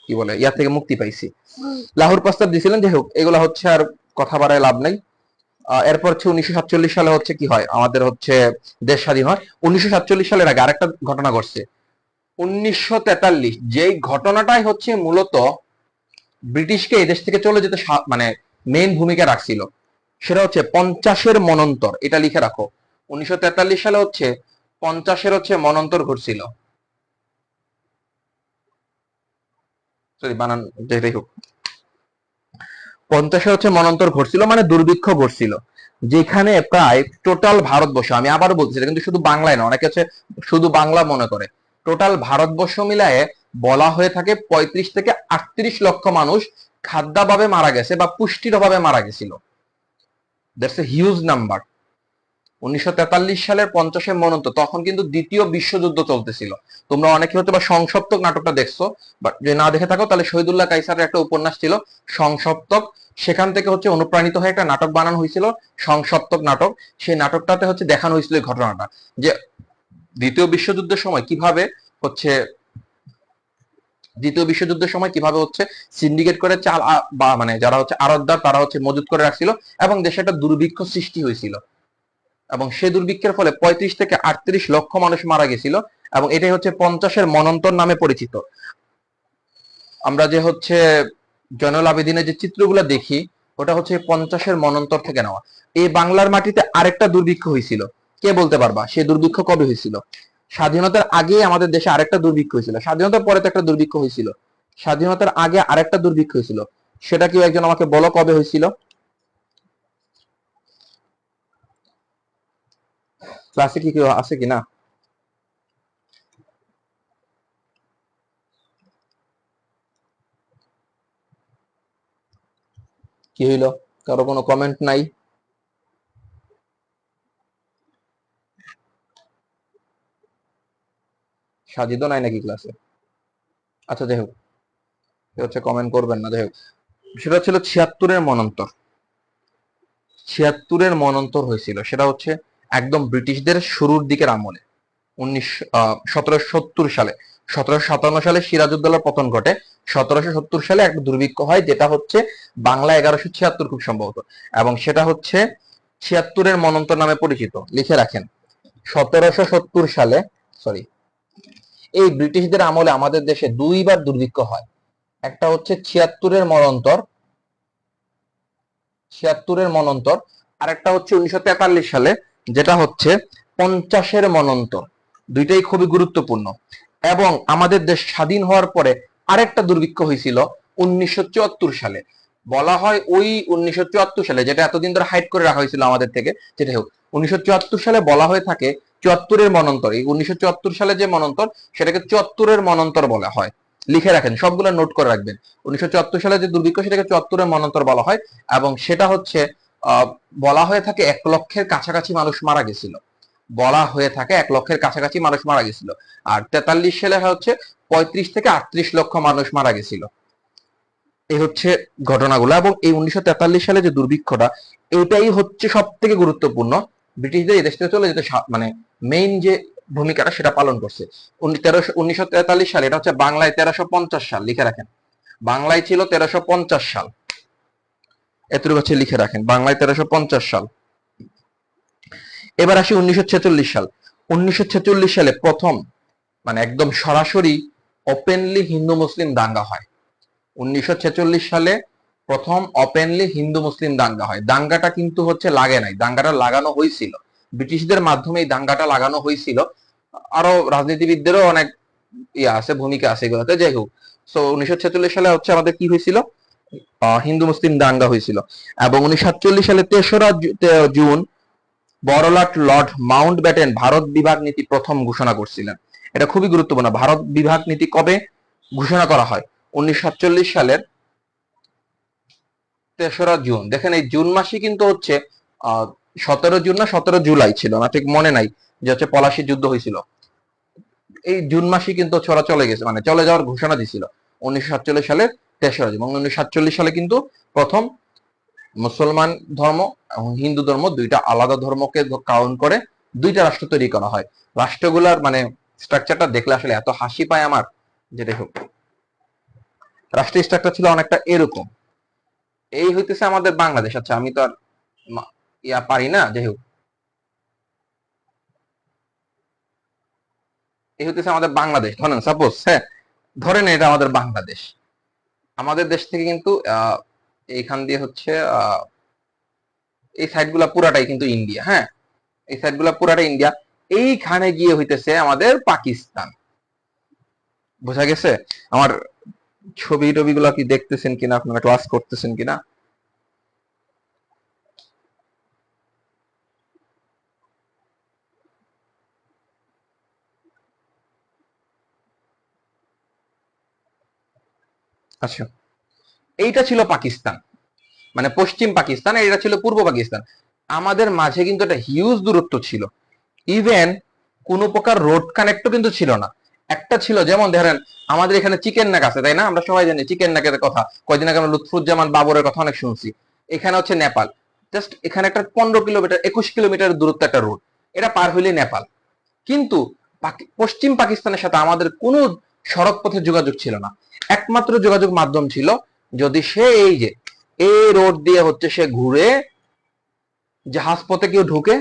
কি বলে ইয়া থেকে মুক্তি পাইছি। লাহোর প্রস্তাব দিয়েছিলেন, যাই হোক, এগুলো হচ্ছে আর কথা বাড়ায় লাভ নাই। এরপর হচ্ছে 1947 সালে হচ্ছে কি হয়, আমাদের হচ্ছে দেশ স্বাধীন হয়। 1947 সালের আগে আরেকটা ঘটনা ঘটছে, 1943, যেই ঘটনাটাই হচ্ছে মূলত ব্রিটিশকে এই দেশ থেকে চলে যেতে মানে মেইন ভূমিকা রাখছিল। সেটা হচ্ছে 50-এর মনন্তর, এটা লিখে রাখো। 1943 সালে হচ্ছে 50-এর হচ্ছে মনন্তর ঘটছিল। সরি, বানান যেটাই হোক, 50-এ হচ্ছে মনন্তর ঘটছিল, মানে দুর্ভিক্ষ ঘটছিল, যেখানে প্রায় টোটাল ভারতবর্ষ, আমি আবারও বলছি কিন্তু শুধু বাংলায় না, অনেকে হচ্ছে শুধু বাংলা মনে করে, টোটাল ভারতবর্ষ মিলায়ে বলা হয়ে থাকে 35 থেকে 38 লক্ষ মানুষ খাদ্যাভাবে মারা গেছে বা পুষ্টির অভাবে মারা গেছিল। That's a huge number. 1943 সালের 50-এর মনন্ত, তখন কিন্তু দ্বিতীয় বিশ্বযুদ্ধ চলতেছিল। তোমরা অনেকে হয়তো বা সংসপ্তক নাটকটা দেখছো, বাট যদি না দেখে থাকো তাহলে শহীদুল্লাহ কায়সারের একটা উপন্যাস ছিল সংসপ্তক, সেখান থেকে হচ্ছে অনুপ্রাণিত হয়ে একটা নাটক বানানো হয়েছিল সংসপ্তক নাটক। সেই নাটকটাতে হচ্ছে দেখানো হয়েছিল এই ঘটনাটা, যে দ্বিতীয় বিশ্বযুদ্ধের সময় কিভাবে হচ্ছে সিন্ডিকেট করে চাল বা মানে যারা হচ্ছে আড়তদার তারা হচ্ছে মজুত করে রাখছিল, এবং দেশে একটা দুর্ভিক্ষ সৃষ্টি হয়েছিল, এবং সেই দুর্ভিক্ষের ফলে 35 থেকে 38 লক্ষ মানুষ মারা গেছিল। এবং এটাই হচ্ছে 50-এর মনন্তর নামে পরিচিত। আমরা যে হচ্ছে জয়নুল আবেদিনের যে চিত্রগুলো দেখি, ওটা হচ্ছে 50-এর মনন্তর থেকে নেওয়া। এই বাংলার মাটিতে আরেকটা দুর্ভিক্ষ হয়েছিল, কে বলতে পারবা সেই দুর্ভিক্ষ কবে হয়েছিল? স্বাধীনতার আগে আমাদের দেশে আরেকটা দুর্ভিক্ষ হয়েছিল, স্বাধীনতার পরে তো একটা দুর্ভিক্ষ হয়েছিল, স্বাধীনতার আগে আরেকটা দুর্ভিক্ষ হয়েছিল, সেটা কেউ একজন আমাকে বলো কবে হয়েছিল? ক্লাসে কি কেউ আছে কিনা? কি হইলো? কারো কোনো কমেন্ট নাই? সাজিদও নাই নাকি ক্লাসে? আচ্ছা যাই হোক, হচ্ছে কমেন্ট করবেন না, যাই হোক, সেটা ছিল ছিয়াত্তরের মনন্তর। ছিয়াত্তরের মনন্তর হয়েছিল, সেটা হচ্ছে একদম ব্রিটিশদের শুরুর দিকের আমলে, 1770 সালে। 1757 সালে সিরাজউদ্দৌলার পতন ঘটে। 1770 সালে একটা দুর্ভিক্ষ হয়, যেটা হচ্ছে বাংলা 1176 খুব সম্ভবত, এবং সেটা হচ্ছে ছিয়াত্তরের মনন্তর নামে পরিচিত। লিখে রাখেন, 1770 সালে, সরি, এই ব্রিটিশদের আমলে আমাদের দেশে দুইবার দুর্ভিক্ষ হয়। একটা হচ্ছে ছিয়াত্তরের মনন্তর, আর একটা হচ্ছে 1943 সালে, যেটা হচ্ছে 50-এর মনন্তর। দুইটাই খুবই গুরুত্বপূর্ণ। এবং আমাদের দেশ স্বাধীন হওয়ার পরে আরেকটা দুর্ভিক্ষ হয়েছিল 1974 সালে। বলা হয় ওই 1974 সালে, যেটা এতদিন ধরে হাইড করে রাখা হয়েছিল আমাদের থেকে, যেটা হোক, 1974 সালে বলা হয়ে থাকে চুয়াত্তরের মনন্তর। এই 1974 সালে যে মনন্তর, সেটাকে চুয়াত্তরের মনন্তর বলা হয়। লিখে রাখেন, সবগুলো নোট করে রাখবেন। 1974 সালে যে দুর্ভিক্ষ, সেটাকে চুয়াত্তরের মনন্তর বলা হয়, এবং সেটা হচ্ছে বলা হয়ে থাকে 1 লক্ষের কাছাকাছি মানুষ মারা গেছিল। বলা হয়ে থাকে 1 লক্ষের কাছাকাছি মানুষ মারা গেছিল। আর 43 সালে হচ্ছে 35 থেকে 38 লক্ষ মানুষ মারা গেছিল। এই হচ্ছে ঘটনাগুলো। এবং এই 1943 সালে যে দুর্ভিক্ষটা, এটাই হচ্ছে সব থেকে গুরুত্বপূর্ণ। ব্রিটিশদের এই দেশ থেকে চলে যেতে মানে মেইন যে ভূমিকাটা সেটা পালন করছে। 1943 সালে, এটা হচ্ছে বাংলায় 1350 সাল। লিখে রাখেন, বাংলায় ছিল 1350 সাল। এতটুকু হচ্ছে লিখে রাখেন, বাংলায় 1350 সাল। এবার আসি 1946 সাল। 1946 সালে প্রথম, মানে একদম সরাসরি ওপেনলি হিন্দু মুসলিম দাঙ্গা হয়। 1946 সালে প্রথম ওপেনলি হিন্দু মুসলিম দাঙ্গা হয়। দাঙ্গাটা কিন্তু হচ্ছে লাগে নাই, দাঙ্গাটা লাগানো হয়েছিল, ব্রিটিশদের মাধ্যমে এই দাঙ্গাটা লাগানো হয়েছিল। আরো রাজনীতিবিদদেরও অনেক ইয়ে আছে, ভূমিকা আছে এগুলোতে। যাই হোক, সো 1946 সালে হচ্ছে আমাদের কি হয়েছিল, হিন্দু মুসলিম দাঙ্গা হয়েছিল। এবং 1947 সালে 3রা জুন বড়লাট লর্ড মাউন্ট ব্যাটেন ভারত বিভাগ নীতি প্রথম ঘোষণা করছিলেন। এটা খুবই গুরুত্বপূর্ণ। ভারত বিভাগ নীতি কবে ঘোষণা করা হয়? 1947 সালের 3রা জুন। দেখেন, এই জুন মাসই কিন্তু হচ্ছে 17 জুন না 17 জুলাই ছিল না, ঠিক মনে নাই, যে হচ্ছে পলাশী যুদ্ধ হয়েছিল। এই জুন মাসই কিন্তু ছোড়া চলে গেছে, মানে চলে যাওয়ার ঘোষণা দিছিল 1947 সালের 3রা জুন। এবং 1947 সালে কিন্তু প্রথম মুসলমান ধর্ম এবং হিন্দু ধর্ম, দুইটা আলাদা ধর্মকে কাউন্ট করে দুইটা রাষ্ট্র তৈরি করা হয়। রাষ্ট্রগুলার মানে স্ট্রাকচারটা দেখলে আসলে এত হাসি পায় আমার, যেটা হোক, রাষ্ট্রীয় স্ট্রাকচার ছিল অনেকটা এরকম। এই হইতেছে আমাদের বাংলাদেশ। আচ্ছা, আমি তো আর ইয়া পারি না, যাই হোক, এই হইতেছে আমাদের বাংলাদেশ। ধরেন সাপোজ, হ্যাঁ, ধরেন এটা আমাদের বাংলাদেশ। আমাদের দেশ থেকে কিন্তু এইখান দিয়ে হচ্ছে এই সাইড গুলা পুরাটাই কিন্তু ইন্ডিয়া, হ্যাঁ, এই সাইড গুলা পুরাটাই ইন্ডিয়া। এইখানে গিয়ে হইতেছে আমাদের পাকিস্তান। বোঝা গেছে? আমার ছবি টবি গুলা কি দেখতেছেন কিনা, আপনারা ক্লাস করতেছেন কিনা? আচ্ছা, এইটা ছিল পাকিস্তান, মানে পশ্চিম পাকিস্তান, আর এটা ছিল পূর্ব পাকিস্তান। আমাদের মাঝে কিন্তু একটা হিউজ দূরত্ব ছিল। ইভেন কোন প্রকার রোড কানেক্টও কিন্তু ছিল না। একটা ছিল, যেমন ধরেন আমাদের এখানে চিকেন নেক আছে, তাই না? আমরা সবাই জানি চিকেন নেকের কথা। কয়দিন আগে আমরা লুৎফুজ্জামান বাবরের কথা অনেক শুনছি। এখানে হচ্ছে নেপাল, জাস্ট এখানে একটা 15 কিলোমিটার 21 কিলোমিটার দূরত্ব একটা রোড, এটা পার হইলে নেপাল। কিন্তু পশ্চিম পাকিস্তানের সাথে আমাদের কোনো সড়ক পথে যোগাযোগ ছিল না। একমাত্র যোগাযোগ মাধ্যম ছিল যদি সে এই যে এই রোড দিয়ে হচ্ছে সে ঘুরে জাহাজ পথে কেউ ঢুকে,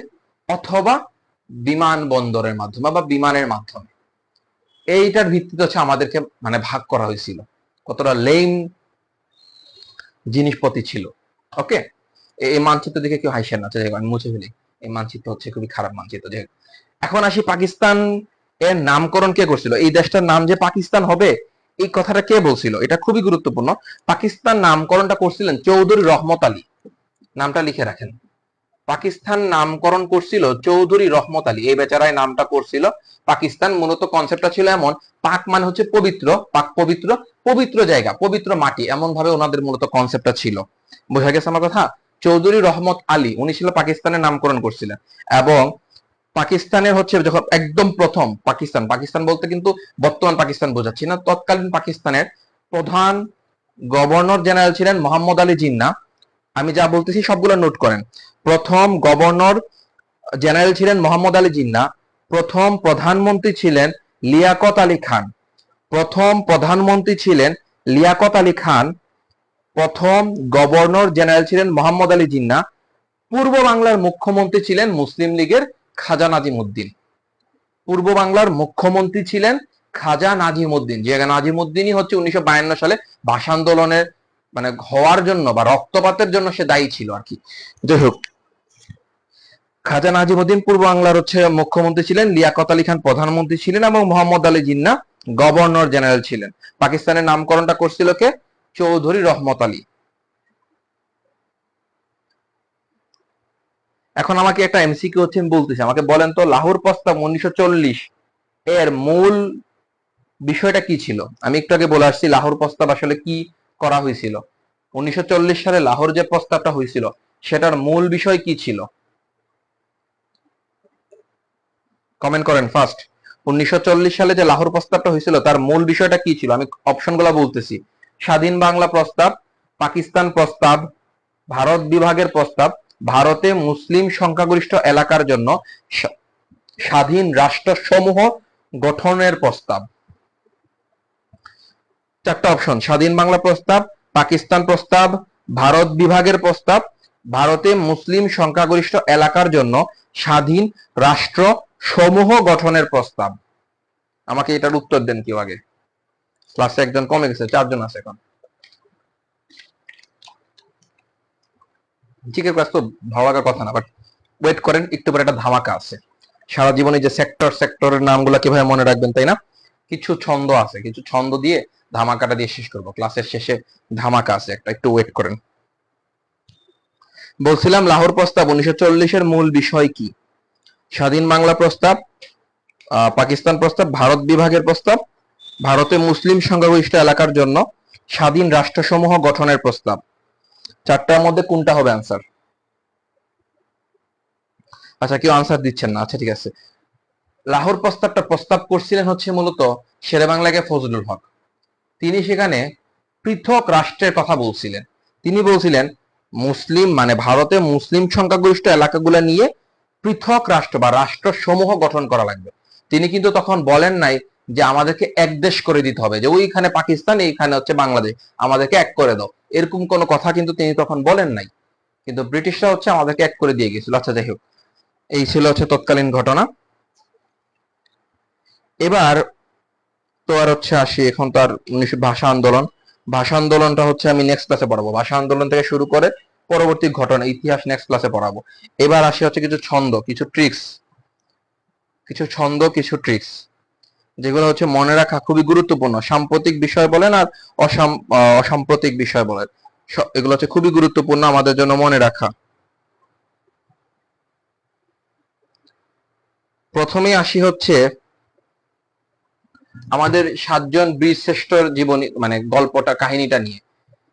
অথবা বিমান বন্দরের মাধ্যমে বা বিমানের মাধ্যমে। এইটার ভিত্তিতে হচ্ছে আমাদেরকে মানে ভাগ করা হয়েছিল। কতটা লেম জিনিসপত্র ছিল। ওকে, এই মানচিত্র দেখে কেউ হাসেন না, আমি মুছে ফেলি। এই মানচিত্র হচ্ছে খুবই খারাপ মানচিত্র। যে এখন আসি পাকিস্তান এর নামকরণ কে করছিল? এই দেশটার নাম যে পাকিস্তান হবে এই কথাটা কে বলছিল? এটা খুবই গুরুত্বপূর্ণ। পাকিস্তান নামকরণটা করছিলেন চৌধুরী রহমত আলী। নামটা লিখে রাখেন। পাকিস্তান নামকরণ করছিল চৌধুরী রহমত আলী, এই বেচারায় নামটা করছিল পাকিস্তান। মূলত কনসেপ্টটা ছিল এমন, পাক মানে হচ্ছে পবিত্র, পাক পবিত্র, পবিত্র জায়গা, পবিত্র মাটি, এমন ভাবে ওনাদের মূলত কনসেপ্টটা ছিল। বোঝা গেছে আমার কথা? চৌধুরী রহমত আলী উনি ছিল পাকিস্তানের নামকরণ করছিলেন। এবং পাকিস্তানের হচ্ছে যখন একদম প্রথম পাকিস্তান, পাকিস্তান বলতে কিন্তু বর্তমান পাকিস্তান বোঝাচ্ছি না, তৎকালীন পাকিস্তানের প্রধান গভর্নর জেনারেল ছিলেন মোহাম্মদ আলী জিন্নাহ। আমি যা বলতেছি সবগুলো নোট করেন। প্রথম গভর্নর জেনারেল ছিলেন মোহাম্মদ আলী জিন্নাহ। প্রথম প্রধানমন্ত্রী ছিলেন লিয়াকত আলী খান। প্রথম প্রধানমন্ত্রী ছিলেন লিয়াকত আলী খান। প্রথম গভর্নর জেনারেল ছিলেন মোহাম্মদ আলী জিন্নাহ। পূর্ব বাংলার মুখ্যমন্ত্রী ছিলেন মুসলিম লীগের খাজা নাজিমউদ্দিন। পূর্ব বাংলার মুখ্যমন্ত্রী ছিলেন খাজা নাজিমউদ্দিন, যে নাজিমউদ্দিনই হচ্ছে 1952 সালে ভাষা আন্দোলনের মানে হওয়ার জন্য বা রক্তপাতের জন্য সে দায়ী ছিল আর কি। যাই হোক, খাজা নাজিমউদ্দিন পূর্ব বাংলার হচ্ছে মুখ্যমন্ত্রী ছিলেন, লিয়াকত আলী খান প্রধানমন্ত্রী ছিলেন এবং মোহাম্মদ আলী জিন্নাহ গভর্নর জেনারেল ছিলেন। পাকিস্তানের নামকরণটা করছিল কে? চৌধুরী রহমত আলী। এখন আমাকে একটা এমসিকিউ হচ্ছে আমি বলতেছি, আমাকে বলেন তো লাহোর প্রস্তাব 1940 এর মূল বিষয়টা কি ছিল? আমি একটু আগে বলে আসছি লাহোর প্রস্তাব আসলে কি করা হয়েছিল। 1940 সালে লাহোর যে প্রস্তাবটা হয়েছিল সেটার মূল বিষয় কি ছিল? কমেন্ট করেন ফার্স্ট। 1940 সালে যে লাহোর প্রস্তাবটা হয়েছিল তার মূল বিষয়টা কি ছিল? আমি অপশনগুলো বলতেছি। স্বাধীন বাংলা প্রস্তাব, পাকিস্তান প্রস্তাব, ভারত বিভাগের প্রস্তাব, ভারতে মুসলিম সংখ্যাগরিষ্ঠ এলাকার জন্য স্বাধীন রাষ্ট্র সমূহ গঠনের প্রস্তাব। চারটা অপশন: স্বাধীন বাংলা প্রস্তাব, পাকিস্তান প্রস্তাব, ভারত বিভাগের প্রস্তাব, ভারতে মুসলিম সংখ্যাগরিষ্ঠ এলাকার জন্য স্বাধীন রাষ্ট্র সমূহ গঠনের প্রস্তাব। আমাকে এটার উত্তর দেন কেউ আগে। ক্লাসে একজন কমে গেছে, 4 জন আছে এখন। ঠিক আছে, ক্লাস তো ভালো লাগার কথা না, বাট ওয়েট করেন, একটু পরে একটা ধামাকা আছে। সারা জীবনে যে সেক্টরের নামগুলো কিভাবে মনে রাখবেন, তাই না? কিছু ছন্দ আছে, কিছু ছন্দ দিয়ে ধামাকাটা দিয়ে শেষ করবো। ক্লাসের শেষে ধামাকা আছে একটা, একটু ওয়েট করেন। বলছিলাম লাহোর প্রস্তাব 1940 এর মূল বিষয় কি? স্বাধীন বাংলা প্রস্তাব, পাকিস্তান প্রস্তাব, ভারত বিভাগের প্রস্তাব, ভারতে মুসলিম সংখ্যাগরিষ্ঠ এলাকার জন্য স্বাধীন রাষ্ট্রসমূহ গঠনের প্রস্তাব। চারটার মধ্যে কোনটা হবে আনসার? আচ্ছা, কেউ আনসার দিচ্ছেন না। আচ্ছা ঠিক আছে। লাহোর প্রস্তাবটা প্রস্তাব করছিলেন হচ্ছে মূলত শেরেবাংলাকে ফজলুল হক। তিনি সেখানে পৃথক রাষ্ট্রের কথা বলছিলেন। তিনি বলছিলেন মুসলিম মানে ভারতে মুসলিম সংখ্যাগরিষ্ঠ এলাকাগুলো নিয়ে পৃথক রাষ্ট্র বা রাষ্ট্র সমূহ গঠন করা লাগবে। তিনি কিন্তু তখন বলেন নাই যে আমাদেরকে এক দেশ করে দিতে হবে, যে ওইখানে পাকিস্তান এইখানে হচ্ছে বাংলাদেশ, আমাদেরকে এক করে দাও, এরকম কোনো কথা কিন্তু তিনি তখন বলেন নাই। কিন্তু ব্রিটিশরা হচ্ছে আমাদেরকে এক করে দিয়ে গেছিল। আচ্ছা যাই হোক, এই ছিল হচ্ছে তৎকালীন ঘটনা। এবার তো আর হচ্ছে আসি, এখন তো আর ভাষা আন্দোলন, ভাষা আন্দোলনটা হচ্ছে আমি নেক্সট ক্লাসে পড়াবো। ভাষা আন্দোলন থেকে শুরু করে পরবর্তী ঘটনা ইতিহাস নেক্সট ক্লাসে পড়াবো। এবার আসি হচ্ছে কিছু ছন্দ, কিছু ট্রিক্স, কিছু ছন্দ, কিছু ট্রিক্স যেগুলো হচ্ছে মনে রাখা খুবই গুরুত্বপূর্ণ। সাম্প্রতিক বিষয় বলেন আর অসাম্প্রতিক বিষয় বলেন, এগুলো হচ্ছে খুবই গুরুত্বপূর্ণ আমাদের জন্য মনে রাখা। প্রথমেই আসি হচ্ছে আমাদের 7জন বীর শ্রেষ্ঠর জীবনী মানে গল্পটা, কাহিনীটা নিয়ে।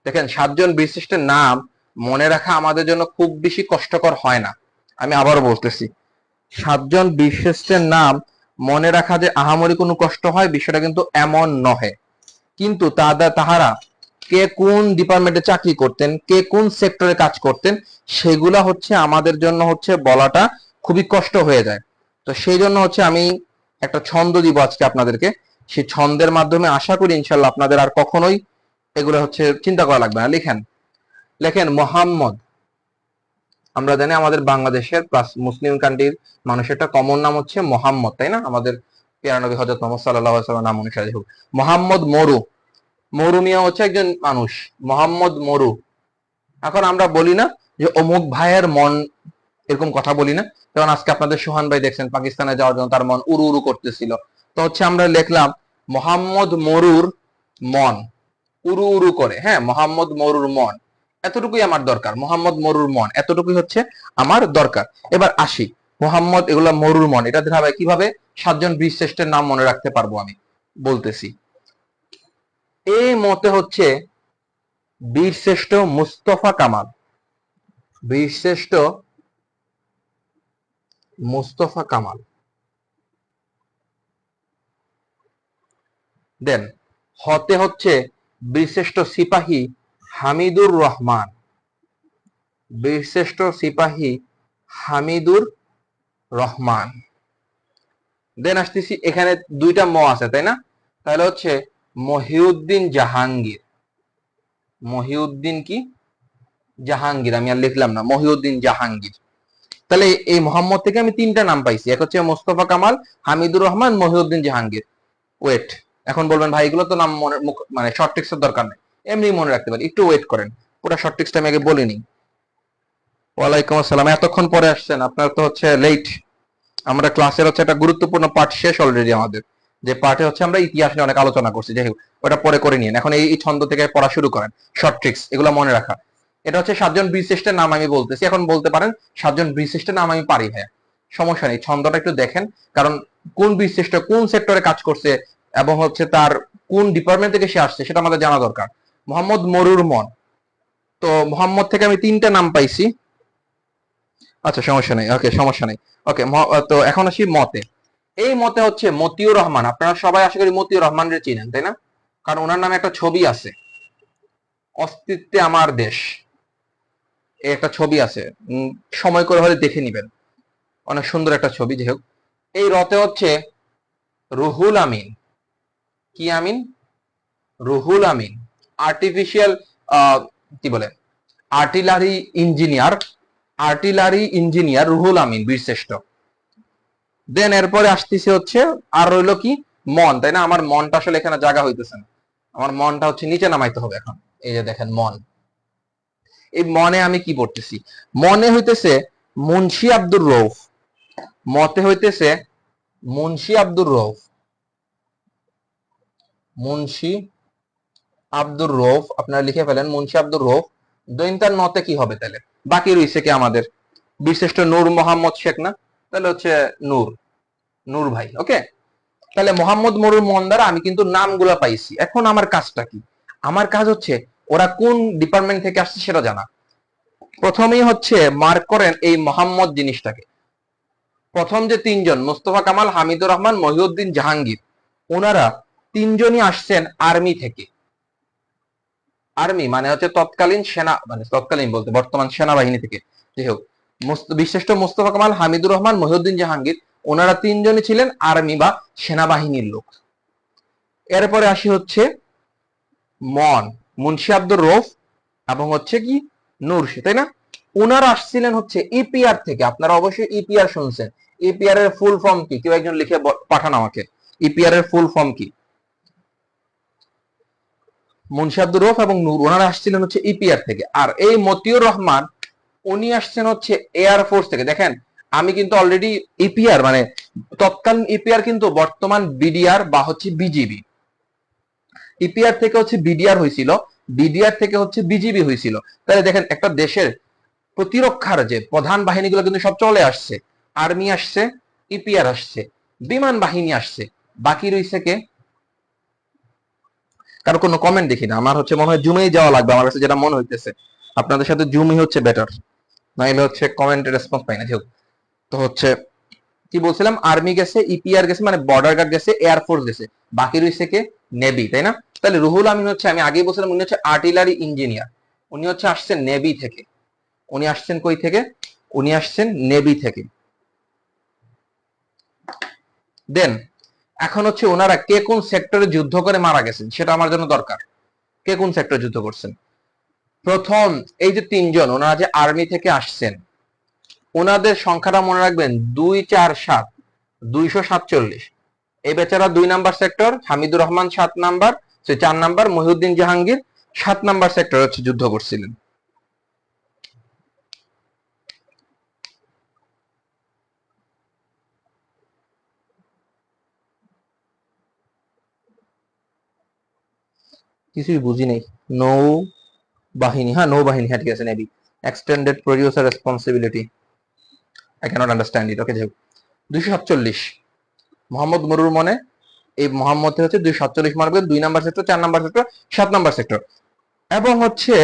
দেখেন, 7জন বীর শ্রেষ্ঠের নাম মনে রাখা আমাদের জন্য খুব বেশি কষ্টকর হয় না। আমি আবারও বলতেছি, 7জন বীর শ্রেষ্ঠের নাম মনে রাখা যে আহামরি কোনো কষ্ট হয় বিষয়টা কিন্তু এমন নহে। কিন্তু তাহারা কে কোন ডিপার্টমেন্টে চাকরি করতেন, কে কোন সেক্টরে কাজ করতেন, সেগুলা হচ্ছে আমাদের জন্য হচ্ছে বলাটা খুবই কষ্ট হয়ে যায়। তো সেই জন্য হচ্ছে আমি একটা ছন্দ দিব আজকে আপনাদেরকে। সেই ছন্দের মাধ্যমে আশা করি ইনশাল্লাহ আপনাদের আর কখনোই এগুলো হচ্ছে চিন্তা করা লাগবে না। লিখেন, লেখেন মোহাম্মদ। আমরা জানি আমাদের বাংলাদেশের প্লাস মুসলিম কান্ট্রির মানুষের একটা কমন নাম হচ্ছে মোহাম্মদ, তাই না? আমাদের প্রিয় নবী হযরত মুহাম্মদ সাল্লাল্লাহু আলাইহি ওয়াসাল্লাম নাম অনুসারে হোক। মোহাম্মদ মরু, মরু মিয়া হচ্ছে একজন মানুষ, মোহাম্মদ মরু। এখন আমরা বলি না যে অমুক ভাইয়ের মন, এরকম কথা বলি না? যেমন আজকে আপনাদের সোহান ভাই দেখছেন পাকিস্তানে যাওয়ার জন্য তার মন উড়ু উড়ু করতেছিল, তো হচ্ছে আমরা লিখলাম মোহাম্মদ মরুর মন, উরু উরু করে, হ্যাঁ, মোহাম্মদ মরুর মন, এতটুকুই আমার দরকার। মোহাম্মদ মরুর মন এতটুকুই হচ্ছে আমার দরকার। এবার আসি, মোহাম্মদ এগুলা মরুর মন, এটা ধারাবে কিভাবে 7 জন বীর শ্রেষ্ঠের নাম মনে রাখতে পারবো আমি বলতেছি। এই মতে হচ্ছে বীর শ্রেষ্ঠ মুস্তফা কামাল, বীর শ্রেষ্ঠ মুস্তফা কামাল। দেন হতে হচ্ছে বীরশ্রেষ্ঠ সিপাহী হামিদুর রহমান, বীরশ্রেষ্ঠ সিপাহী হামিদুর রহমান। দেন আসতেছি, এখানে দুইটা ম আছে তাই না, তাহলে হচ্ছে মহিউদ্দিন জাহাঙ্গীর, মহিউদ্দিন কি জাহাঙ্গীর, আমি আর লিখলাম না, মহিউদ্দিন জাহাঙ্গীর। তাহলে এই মোহাম্মদ থেকে আমি 3টা নাম পাইছি, এক হচ্ছে মোস্তফা কামাল, হামিদুর রহমান, মহিউদ্দিন জাহাঙ্গীর। ওয়েট, এখন বলবেন ভাই এগুলো তো নাম মনে মানে শর্ট ট্রিক্সের দরকার নেই, এমনি মনে রাখতে পারি, একটু ওয়েট করেন, পুরো শর্ট ট্রিক্সটা আমি আগে বলিনি। ওয়ালাইকুম আসসালাম, এতক্ষণ পরে আসছেন, আপনার তো হচ্ছে লেট। আমরা ক্লাসের হচ্ছে একটা গুরুত্বপূর্ণ পার্ট শেষ অলরেডি আমাদের, যে পার্টে হচ্ছে আমরা ইতিহাস নিয়ে অনেক আলোচনা করছি, যাই হোক ওটা পরে করে নিন, এখন এই ছন্দ থেকে পড়া শুরু করেন, শর্ট ট্রিক্স এগুলো মনে রাখা। এটা হচ্ছে 7 জন বীরশ্রেষ্ঠের নাম আমি বলতেছি, এখন বলতে পারেন 7 জন বীরশ্রেষ্ঠের নাম আমি পারি ভাইয়া, সমস্যা নেই, ছন্দটা একটু দেখেন, কারণ কোন বীরশ্রেষ্ঠ কোন সেক্টরে কাজ করছে এবং হচ্ছে তার কোন ডিপার্টমেন্ট থেকে সে আসছে সেটা আমাদের জানা দরকার। মোহাম্মদ মরুর মন, তো মোহাম্মদ থেকে আমি 3টা নাম পাইছি। আচ্ছা সমস্যা নেই, ওকে সমস্যা নেই। ওকে, তো এখন আসি মতে। এই মতে হচ্ছে মতিউর রহমান, আপনারা সবাই আশা করি মতিউর রহমানের চিনেন তাই না, কারণ ওনার নামে একটা ছবি আছে, অস্তিত্বে আমার দেশ, এই একটা ছবি আছে, সময় করে হলে দেখে নিবেন, অনেক সুন্দর একটা ছবি। যাই হোক, এই রতে হচ্ছে রুহুল আমিন, কি আমিন, রুহুল আমিন, আর্টিফিশিয়াল কি বলে, artillery engineer, artillery engineer Ruhul Amin বীরশ্রেষ্ঠ। দেন এরপরে আসতেছে হচ্ছে আর রইলো কি মন, তাই না, আমার মনটা আসলে এখানে জায়গা হইতেছে না, আমার মনটা হচ্ছে নিচে নামাইতে হবে এখন। এই যে দেখেন মন, এই মনে আমি কি পড়তেছি, মনে হইতেছে মুন্সি আব্দুর রৌফ, মতে হইতেছে মুন্সি আব্দুর রৌফ, মুন্সি আব্দুর রৌফ, আপনারা লিখে ফেলেন মুন্সি আব্দুর রৌফ। দৈন্তার নতে কি হবে তাহলে, বাকি রইছে কি আমাদের বীরশ্রেষ্ঠ নূর মোহাম্মদ শেখ না, তাহলে হচ্ছে নূর, নূর ভাই। ওকে, তাহলে মোহাম্মদ মরুর মন দ্বারা আমি কিন্তু নামগুলা পাইছি, এখন আমার কাজটা কি, আমার কাজ হচ্ছে ওরা কোন ডিপার্টমেন্ট থেকে আসছে সেটা জানা। প্রথমেই হচ্ছে মার্ক করেন এই মোহাম্মদ জিনিসটাকে, প্রথম যে 3জন মোস্তফা কামাল, হামিদুর রহমান, মহিউদ্দিন জাহাঙ্গীর, ওনারা 3জনই আসছেন আর্মি থেকে। আর্মি মানে হচ্ছে তৎকালীন সেনা, মানে তৎকালীন বলতে বর্তমান সেনাবাহিনী থেকে। যাই হোক, বিশিষ্ট মোস্তফা কামাল, হামিদুর রহমান, মহিউদ্দিন জাহাঙ্গীর, ওনারা 3জনই ছিলেন আর্মি বা সেনাবাহিনীর লোক। এরপরে আসি হচ্ছে মন, মুন্সি আব্দুর রৌফ এবং হচ্ছে কি নূর, তাই না, ওনারা আসছিলেন হচ্ছে ইপিআর থেকে। আপনারা অবশ্যই ইপিআর শুনছেন, ইপিআর এর ফুল ফর্ম কি, কেউ একজন লিখে পাঠান আমাকে, ইপিআর এর ফুল ফর্ম কি। মুন্সি আব্দুর রৌফ এবং নূর ওনারা আসছিলেন হচ্ছে ইপিআর থেকে, আর এই মতিউর রহমান উনি আসছেন হচ্ছে এয়ার ফোর্স থেকে। দেখেন আমি কিন্তু অলরেডি ইপিআর মানে তৎকালীন ইপিআর কিন্তু বর্তমান বিডিআর বা হচ্ছে বিজিবি, ইপিআর থেকে হচ্ছে বিডিআর হয়েছিল, বিডিআর থেকে হচ্ছে বিজিবি হয়েছিল। তাহলে দেখেন একটা দেশের প্রতিরক্ষার যে প্রধান বাহিনীগুলো কিন্তু সব চলে আসছে, আর্মি আসছে, ইপিআর আসছে, বিমান বাহিনী আসছে, বাকি রয়েছে কে, কারো কোনো কমেন্ট দেখি না, আমার হচ্ছে মনে হয় জুমেই যাওয়া লাগবে, আমার কাছে যেটা মনে হইতেছে আপনাদের সাথে জুমই হচ্ছে বেটার, নাইলে হচ্ছে কমেন্টের রেসপন্স পাই না। যাই হোক, তো হচ্ছে কি বলছিলাম, আর্মি গেছে, ইপিআর গেছে মানে বর্ডার গার্ড গেছে, এয়ারফোর্স গেছে, বাকি রয়েছে কে, নেভি, তাই না। তাহলে রুহুল আমিন হচ্ছে, আমি আগেই বলছিলাম উনি হচ্ছে আর্টিলারি ইঞ্জিনিয়ার, উনি হচ্ছে আসছেন নেভি থেকে, উনি আসছেন কই থেকে, উনি আসছেন নেভি থেকে। দেন এখন হচ্ছে ওনারা কে কোন সেক্টরে যুদ্ধ করে মারা গেছেন সেটা আমার জন্য দরকার, কে কোন সেক্টরে যুদ্ধ করছেন। প্রথম এই যে 3জন ওনারা যে আর্মি থেকে আসছেন, ওনাদের সংখ্যাটা মনে রাখবেন 247, 247। এই বেচারা 2 number sector, Hamidur Rahman 7 number, 4 number Mohiuddin Jahangir 7 number sector হচ্ছে যুদ্ধ করছিলেন। কিছুই বুঝি নেই। নৌ বাহিনী, হ্যাঁ নৌবাহিনী, হ্যাঁ ঠিক আছে, navy. Extended producer responsibility, I can't understand it. Okay, যাই হোক। 247 মোহাম্মদ মরুর মনে, এই মোহাম্মদ হচ্ছে 247 mark, 2 number sector, 4 number sector, 7 number sector. এবং হচ্ছে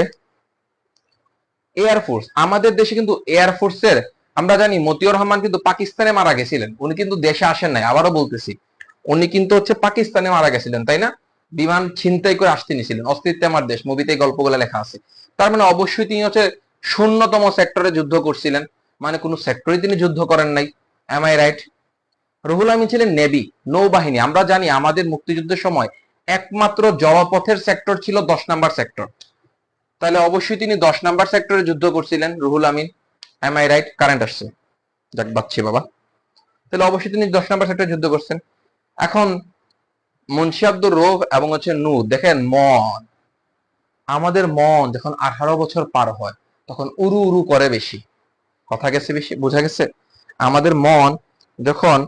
এয়ারফোর্স, আমাদের দেশে কিন্তু এয়ারফোর্সের, আমরা জানি মতিউর রহমান কিন্তু পাকিস্তানে মারা গেছিলেন, উনি কিন্তু দেশে আসেন নাই, আবারও বলতেছি উনি কিন্তু হচ্ছে পাকিস্তানে মারা গেছিলেন, তাই না? বিমান ছিনতাই করে আসতে নিয়েছিলেন। অস্তিত্বে আমার দেশ মুভিতে এই গল্পগুলো লেখা আছে। তার মানে অবশ্যই তিনি হচ্ছে শূন্যতম সেক্টরে যুদ্ধ করছিলেন, মানে কোন সেক্টরে তিনি যুদ্ধ করেন নাই। Am I right? Ruhul Amin ছিলেন নেভি, নৌবাহিনী। আমরা জানি আমাদের মুক্তিযুদ্ধের সময় একমাত্র জলপথের সেক্টর ছিল 10 নাম্বার সেক্টর, তাহলে অবশ্যই তিনি 10 নাম্বার সেক্টরে যুদ্ধ করছিলেন Ruhul Amin. Am I right? Current আসছে, যাক বাচ্চি বাবা। তাহলে অবশ্যই তিনি 10 নাম্বার সেক্টরে যুদ্ধ করছেন। এখন মুন্সি আব্দুর রৌফ এবং হচ্ছে নূর, দেখেন মন, আমাদের মন যখন 18 বছর পার হয় তখন উরু উরু করে বেশি। কথা গেছে, বেশি বোঝা গেছে? আমাদের মন যখন,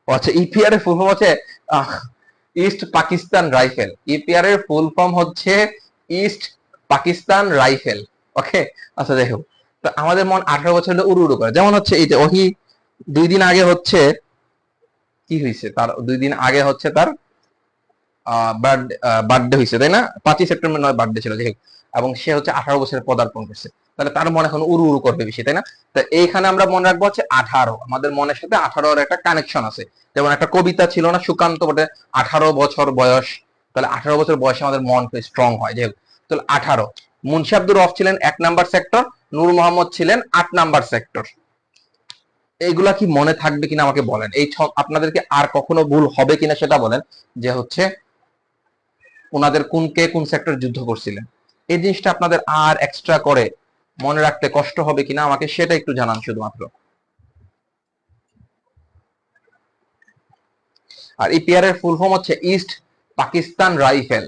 আচ্ছা ইপিআর এর ফুল ফর্ম হচ্ছে ইস্ট পাকিস্তান রাইফেল। ইপিআর এর ফুল ফর্ম হচ্ছে ইস্ট পাকিস্তান রাইফেল। ওকে, আচ্ছা যাই হোক। তো আমাদের মন 18 বছর হলে উড়ু উড়ু করে। যেমন হচ্ছে এই যে ওহি 2 দিন আগে হচ্ছে, কি হয়েছে তার, 2 দিন আগে হচ্ছে তার বার্থডে হয়েছে, তাই না? 5ই সেপ্টেম্বর নয় বার্থডে ছিল, যাই হোক। এবং সে হচ্ছে 18 বছরে পদার্পণ করছে, তাহলে তার মন এখন উড়ু উড়ু করবে বেশি, তাই না? তো এইখানে আমরা মনে রাখবো হচ্ছে 18, আমাদের মনের সাথে 18 এর একটা কানেকশন আছে। যেমন একটা কবিতা ছিল না, সুকান্ত বটে, 18 বছর বয়স, তাহলে 18 বছর বয়সে আমাদের মন স্ট্রং হয়, যাই হোক। তাহলে 18। মুন্সি আব্দুর রফ ছিলেন 1 নাম্বার সেক্টর, নূর মোহাম্মদ ছিলেন 8 নাম্বার সেক্টর। এইগুলা কি মনে থাকবে কিনা আমাকে বলেন, এই আপনাদেরকে আর কখনো ভুল হবে কিনা সেটা বলেন, যে হচ্ছে ওনাদের কে কোন সেক্টর যুদ্ধ করছিলেন। এই জিনিসটা আপনাদের আর এক্সট্রা করে মনে রাখতে কষ্ট হবে কিনা আমাকে সেটা একটু জানান শুধুমাত্র। আর ইপিআর এর ফুল ফর্ম হচ্ছে east Pakistan rifle.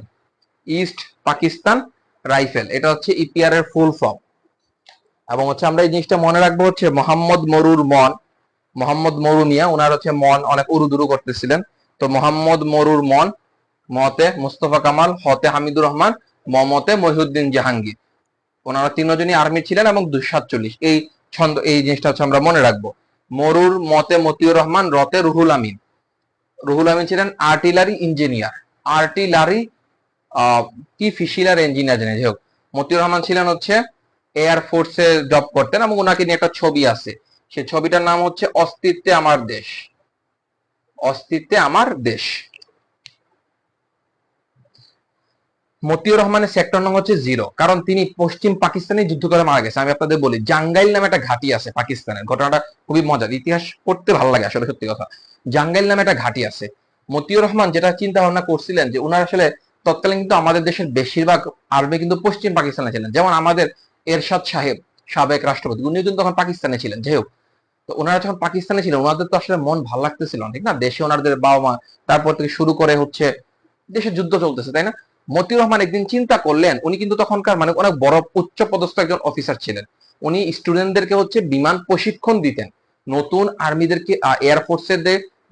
East Pakistan rifle, এটা হচ্ছে ইপিআর এর ফুল ফর্ম। এবং হচ্ছে আমরা এই জিনিসটা মনে রাখবো হচ্ছে মোহাম্মদ মরুর মন, মোহাম্মদ মরু মিয়া, ওনার হচ্ছে মন অনেক উড়ুদুরু করতেছিলেন। তো মোহাম্মদ মরুর মন, মতে মুস্তফা কামাল, হতে হামিদুর রহমান, মমতে মহিউদ্দিন জাহাঙ্গীর, ওনারা 3জনই আর্মি ছিলেন। এবং 247 এই ছন্দ, এই জিনিসটা হচ্ছে আমরা মনে রাখবো। মরুর মতে মতিউর রহমান, রতে রুহুল আমিন। রুহুল আমিন ছিলেন আর্টিলারি ইঞ্জিনিয়ার, আর্টিলারি কি ফিশিলার ইঞ্জিনিয়ার জানি, যাই হোক। মতিউর রহমান ছিলেন হচ্ছে এয়ার ফোর্সে জব করতেন, এবং ওনাকে নিয়ে একটা ছবি আছে, সেই ছবিটার নাম হচ্ছে অস্তিত্বে আমার দেশ। অস্তিত্বে আমার দেশ। মতিউর রহমানের সেক্টর নং হচ্ছে 0, কারণ তিনি পশ্চিম পাকিস্তানে যুদ্ধ করে মারা গেছে। আমি আপনাদের বলি, জাঙ্গাইল নামে একটা ঘাঁটি আছে পাকিস্তানের, ঘটনাটা খুবই মজার, ইতিহাস পড়তে ভালো লাগে আসলে, সত্যি কথা। জাঙ্গাইল নামে একটা ঘাঁটি আছে। মতিউর রহমান যেটা চিন্তা ভাবনা করছিলেন, যে উনার আসলে তৎকালীন কিন্তু আমাদের দেশের বেশিরভাগ আর্মি কিন্তু পশ্চিম পাকিস্তানে ছিলেন। যেমন আমাদের এরশাদ সাহেব, সাবেক রাষ্ট্রপতি, উনি কিন্তু তখন পাকিস্তানে ছিলেন, যাই হোক। তো ওনারা যখন পাকিস্তানে ছিলেন, ওনাদের তো আসলে মন ভালো লাগতেছিল না, ঠিক না? দেশে ওনাদের বাবা মা, তারপর থেকে শুরু করে হচ্ছে দেশে যুদ্ধ চলতেছে, তাই না? মতিউর রহমান একদিন চিন্তা করলেন, উনি কিন্তু তখনকার মানে অনেক বড় উচ্চ পদস্থ একজন অফিসার ছিলেন। উনি স্টুডেন্টদেরকে হচ্ছে বিমান প্রশিক্ষণ দিতেন, নতুন আর্মিদেরকে এয়ারফোর্সের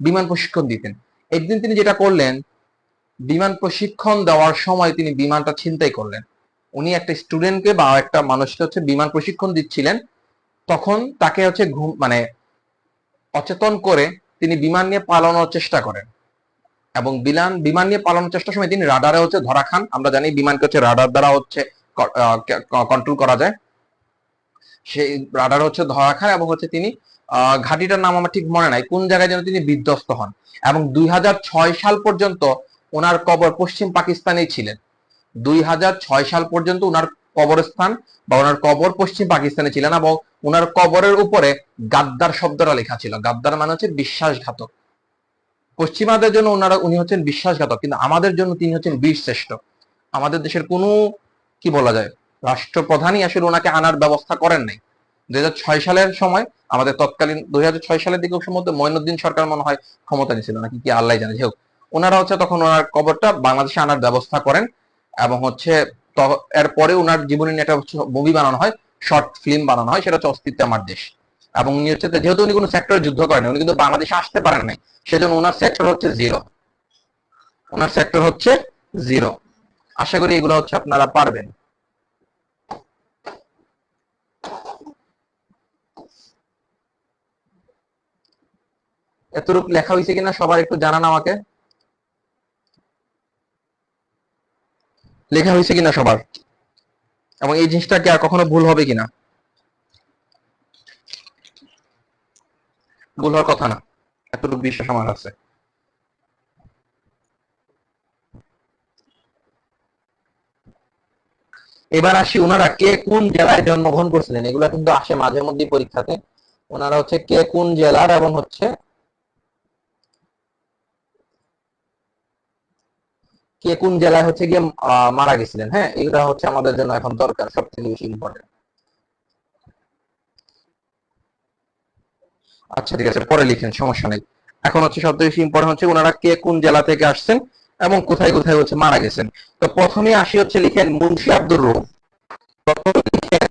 বিমান প্রশিক্ষণ দিতেন। একদিন তিনি যেটা করলেন, বিমান প্রশিক্ষণ দেওয়ার সময় তিনি বিমানটা ছিনতাই করলেন। উনি একটা স্টুডেন্টকে বা একটা মানুষকে হচ্ছে বিমান প্রশিক্ষণ দিচ্ছিলেন, তখন তাকে হচ্ছে ঘুম মানে অচেতন করে তিনি বিমান নিয়ে পালানোর চেষ্টা করেন। এবং বিমান নিয়ে পালানোর চেষ্টার সময় তিনি রাডারে হচ্ছে ধরা খান। আমরা জানি বিমানকে হচ্ছে রাডার দ্বারা হচ্ছে কন্ট্রোল করা যায়। সেই রাডার হচ্ছে ধরা খান, এবং হচ্ছে তিনি ঘাঁটিটার নাম আমার ঠিক মনে নাই, কোন জায়গায় যেন তিনি বিধ্বস্ত হন। এবং 2006 সাল পর্যন্ত ওনার কবর পশ্চিম পাকিস্তানেই ছিলেন। 2006 সাল পর্যন্ত ওনার কবরস্থান বা ওনার কবর পশ্চিম পাকিস্তানে ছিলেন, এবং ওনার কবরের উপরে গাদ্দার শব্দটা লেখা ছিল। গাদ্দার মানে হচ্ছে বিশ্বাসঘাতক। পশ্চিমাদের জন্য উনি হচ্ছেন বিশ্বাসঘাতক, কিন্তু আমাদের জন্য তিনি হচ্ছেন বীর শ্রেষ্ঠ। আমাদের দেশের কোনো, কি বলা যায়, রাষ্ট্রপ্রধানই আসলে ওনাকে আনার ব্যবস্থা করেন নাই। 2006 সালের সময় আমাদের তৎকালীন 2006 সালের দিকে সম্ভবত মঈনুদ্দিন সরকার মনে হয় ক্ষমতা নিয়েছিল নাকি, কি আল্লাহ জানে। যাই হোক, ওনারা হচ্ছে তখন ওনার কবরটা বাংলাদেশে আনার ব্যবস্থা করেন। এবং হচ্ছে এরপরে ওনার জীবনী নিয়ে একটা মুভি বানানো হয়, শর্ট ফিল্ম বানানো হয়, সেটা হচ্ছে অস্তিত্বে আমার দেশ। এবং উনি হচ্ছে, যেহেতু উনি কোনো সেক্টরে যুদ্ধ করেন, উনি কিন্তু বাংলাদেশে আসতে পারেন নাই, সেজন্য ওনার সেক্টর হচ্ছে 0। ওনার সেক্টর হচ্ছে 0। আশা করি এগুলো হচ্ছে আপনারা পারবেন। এতটুকু লেখা হয়েছে কিনা সবার একটু জানান আমাকে, লেখা হয়েছে কিনা সবার, এবং এই জিনিসটা কি আর কখনো ভুল হবে কিনা? ভুল হওয়ার কথা না, এতটুকু বিশ্বাস আমার আছে। এবার আসি, ওনারা কে কোন জেলায় জন্মগ্রহণ করছিলেন, এগুলো কিন্তু আসে মাঝে মধ্যে পরীক্ষাতে। ওনারা হচ্ছে কে কোন জেলার এবং হচ্ছে কে কোন জেলায় হচ্ছে গিয়ে মারা গেছিলেন। হ্যাঁ, এগুলো হচ্ছে আমাদের জন্য এখন দরকার, সব থেকে বেশি ইম্পর্টেন্ট। আচ্ছা ঠিক আছে, পরে লিখেন, সমস্যা নেই। এখন হচ্ছে সবথেকে বেশি ইম্পর্টেন্ট হচ্ছে ওনারা কে কোন জেলা থেকে আসছেন এবং কোথায় কোথায় হচ্ছে মারা গেছেন। তো প্রথমে আসি হচ্ছে লিখেন মুন্সি আব্দুর রউফ। প্রথমে লিখেন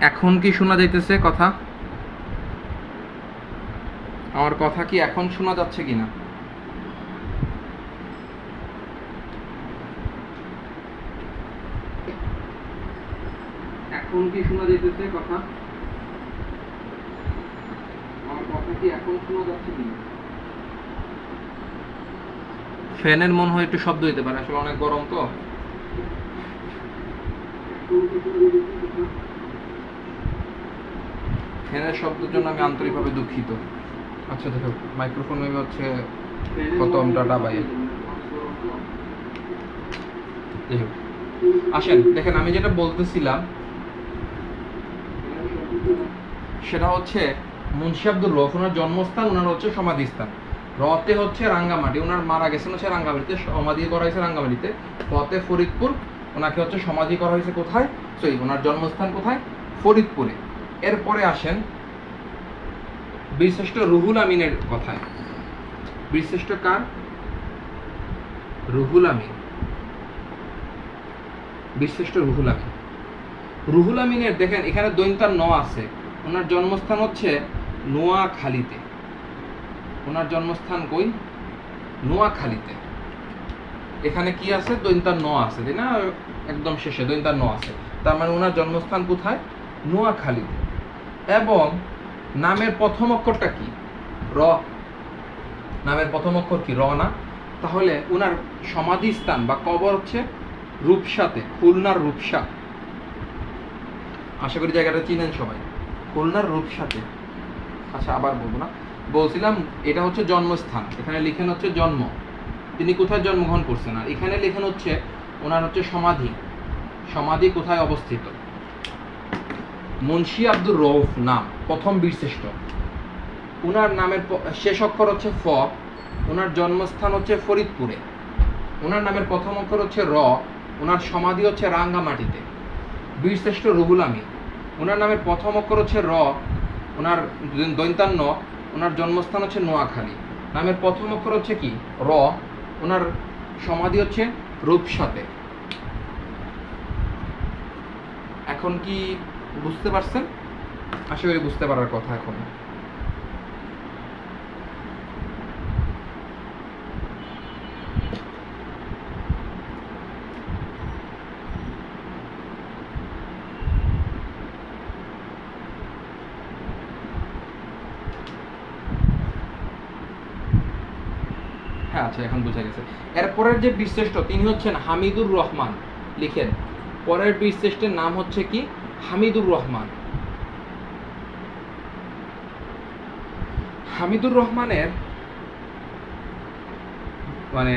এখন কি শোনা যাইতেছে কথা? আমার কথা কি এখন শোনা যাচ্ছে কিনা? এখন কি শোনা যাইতেছে কথা? আমার কথা কি এখন শোনা যাচ্ছে কিনা? ফ্যানের মনে হয় একটু শব্দ হইতে পারে, আসলে অনেক গরম তো। ফ্যানের শব্দের জন্য আমি আন্তরিকভাবে দুঃখিত। আচ্ছা দেখো, মাইক্রোফোন মেবি হচ্ছে কত ডাটা বাই। আসেন দেখেন, আমি যেটা বলতেছিলাম সেটা হচ্ছে মুন্সি আব্দুর রউফ, ওনার জন্মস্থান, ওনার হচ্ছে সমাধিস্থান। রতে হচ্ছে রাঙ্গামাটি, ওনার মারা গেছেন হচ্ছে রাঙ্গামাটিতে, সমাধি করা হয়েছে রাঙ্গামাটিতে। ফতে ফরিদপুর, ওনাকে হচ্ছে সমাধি করা হয়েছে কোথায়, সরি ওনার জন্মস্থান কোথায়, ফরিদপুরে। এরপরে আসেন বীরশ্রেষ্ঠ রুহুল আমিনের কথায়। বীরশ্রেষ্ঠ কার? রুহুল আমিন। বীরশ্রেষ্ঠ রুহুল আমিন। রুহুল আমিনের দেখেন এখানে দৈন্তার ন আছে। ওনার জন্মস্থান হচ্ছে নোয়াখালীতে। ওনার জন্মস্থান কই? নোয়াখালীতে। এখানে কি আছে? দৈন্তার ন আছে, তাই না? একদম শেষে দৈন্তার ন আছে, তার মানে ওনার জন্মস্থান কোথায়? নোয়াখালীতে। এবং নামের প্রথম অক্ষরটা কি? র। নামের প্রথম অক্ষর কি? র না? তাহলে উনার সমাধি স্থান বা কবর হচ্ছে রূপসাতে, খুলনার রূপসা। আশা করি জায়গাটা চিনেন সবাই, খুলনার রূপসাতে। আচ্ছা, আবার বলবো না, বলছিলাম এটা হচ্ছে জন্মস্থান, এখানে লিখেন হচ্ছে জন্ম, তিনি কোথায় জন্মগ্রহণ করছেন। আর এখানে লেখেন হচ্ছে ওনার হচ্ছে সমাধি, সমাধি কোথায় অবস্থিত। মুন্সি আব্দুর রউফ নাম, প্রথম বীরশ্রেষ্ঠ। ওনার নামের শেষ অক্ষর হচ্ছে ফ, ওনার জন্মস্থান হচ্ছে ফরিদপুরে, ওনার নামের প্রথম অক্ষর হচ্ছে র, ওনার সমাধি হচ্ছে রাঙ্গামাটিতে। বীরশ্রেষ্ঠ রুহুল আমিন, ওনার নামের প্রথম অক্ষর হচ্ছে র, ওনার দৈন্তান্ন, ওনার জন্মস্থান হচ্ছে নোয়াখালী, নামের প্রথম অক্ষর হচ্ছে কি? র, ওনার সমাধি হচ্ছে রূপসাতে। এখন কি বুঝতে পারছেন? আশা করি বুঝতে পারার কথা এখন। হ্যাঁ, আচ্ছা, এখন বোঝা গেছে। এরপরের যে বীরশ্রেষ্ঠ তিনি হচ্ছেন হামিদুর রহমান। লিখেন, পরের বীরশ্রেষ্ঠের নাম হচ্ছে কি? হামিদুর রহমান। হামিদুর রহমানের মানে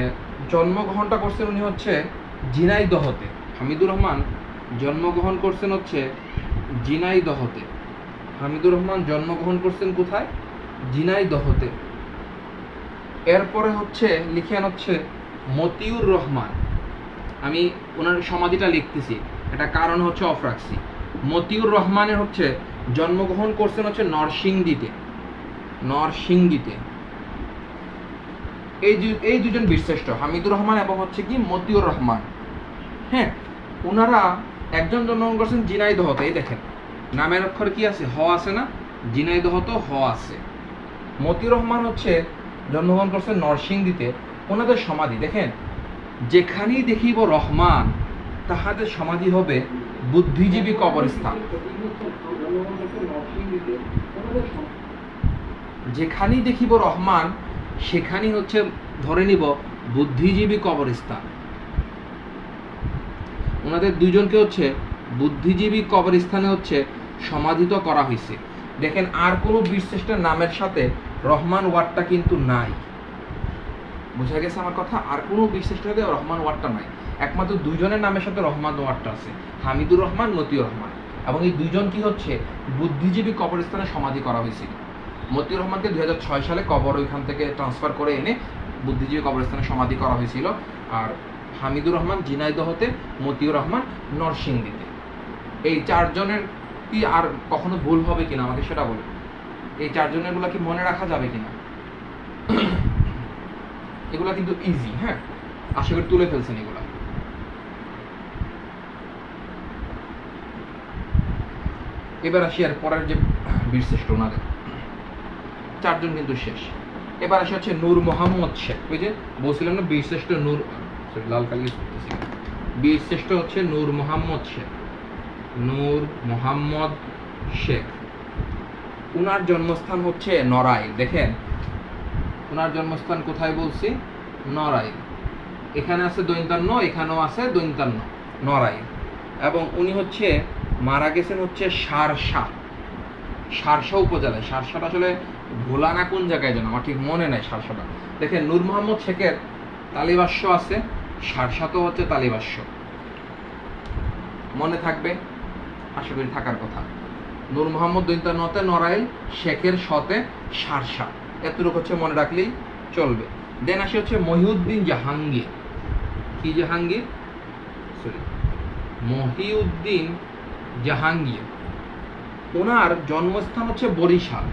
জন্মগ্রহণটা করছেন উনি হচ্ছে ঝিনাইদহতে। হামিদুর রহমান জন্মগ্রহণ করছেন হচ্ছে ঝিনাইদহতে। হামিদুর রহমান জন্মগ্রহণ করছেন কোথায়? ঝিনাইদহতে। এরপরে হচ্ছে লিখেন হচ্ছে মতিউর রহমান। আমি ওনার সমাধিটা লিখতেছি, এটা কারণ হচ্ছে অফ রাখছি। মতিউর রহমানের হচ্ছে জন্মগ্রহণ করছেন হচ্ছে নরসিংদীতে, নরসিংদীতে। এই দুজন বীরশ্রেষ্ঠ, হামিদুর রহমান এবং হচ্ছে কি মতিউর রহমান। হ্যাঁ, ওনারা একজন জন্মগ্রহণ করছেন ঝিনাইদহতে। এই দেখেন নামের অক্ষর কি আছে? হ আছে না? ঝিনাইদহতে হ আছে। মতিউর রহমান হচ্ছে জন্মগ্রহণ করছেন নরসিংদীতে। ওনাদের সমাধি দেখেন, যেখানেই দেখিব রহমান তাহাদের সমাধি হবে বুদ্ধিজীবী কবরস্থান। যেখানেই দেখিব রহমান সেখানেই হচ্ছে ধরে নিব বুদ্ধিজীবী কবরস্থান। ওনাদের দুইজনকে হচ্ছে বুদ্ধিজীবী কবরস্থানে হচ্ছে সমাধিত করা হয়েছে। দেখেন, আর কোনো বীরশ্রেষ্ঠের নামের সাথে রহমান ওয়ার্ডটা কিন্তু নাই। বোঝা গেছে আমার কথা? আর কোনো বীরশ্রেষ্ঠের সাথে রহমান ওয়ার্ডটা নাই, একমাত্র দুইজনের নামের সাথে রহমান ওয়ার্ডটা আছে, হামিদুর রহমান, মতিউর রহমান। এবং এই দুইজন কি হচ্ছে বুদ্ধিজীবী কবরস্থানে সমাধি করা হয়েছিল। মতিউর রহমানকে 2006 সালে কবর ওইখান থেকে ট্রান্সফার করে এনে বুদ্ধিজীবী কবরস্থানে সমাধি করা হয়েছিল। আর হামিদুর রহমান ঝিনাইদহতে, মতিউর রহমান নরসিংদীতে। এই চারজনের কি আর কখনো ভুল হবে কিনা আমাকে সেটা বলুন। এই চারজনের গুলা কি মনে রাখা যাবে কিনা? এগুলা কিন্তু ইজি। হ্যাঁ, আশা করি তুলে ফেলছেন এগুলা। এবার আসি আর পরের যে বীরশ্রেষ্ঠ, ওনাদের চারজন কিন্তু শেষ। এবার আসি হচ্ছে নূর মোহাম্মদ শেখ। ওই যে বলছিলাম না বীরশ্রেষ্ঠ নূর, লাল কালি করতেছি, বীরশ্রেষ্ঠ হচ্ছে নূর মোহাম্মদ শেখ। নূর মোহাম্মদ শেখ, উনার জন্মস্থান হচ্ছে নড়াইল। দেখেন উনার জন্মস্থান কোথায় বলছি? নড়াইল। এখানে আছে দৈন্তান্ন, এখানেও আছে দৈন্তান্ন, নড়াইল। এবং উনি হচ্ছে মারা গেছেন হচ্ছে সারসা, সারসা উপজেলায়। সারসাটা আসলে ভোলা না কোন জায়গায় যেন, আমার ঠিক মনে নাই সারসাটা। দেখেন নূর মোহাম্মদ শেখের তালিবাস্য আছে, সারসাতেও হচ্ছে তালিবাস্য। মনে থাকবে, আশা করি থাকার কথা। নূর মোহাম্মদ দৈন্তান্নতে নড়াইল, শেখের শতে সারসা, এতটুকু হচ্ছে মনে রাখলেই চলবে। দেন আসে হচ্ছে মহিউদ্দিন জাহাঙ্গীর। কি জাহাঙ্গীর? সরি, মহিউদ্দিন জাহাঙ্গীর। ওনার জন্মস্থান হচ্ছে বরিশাল।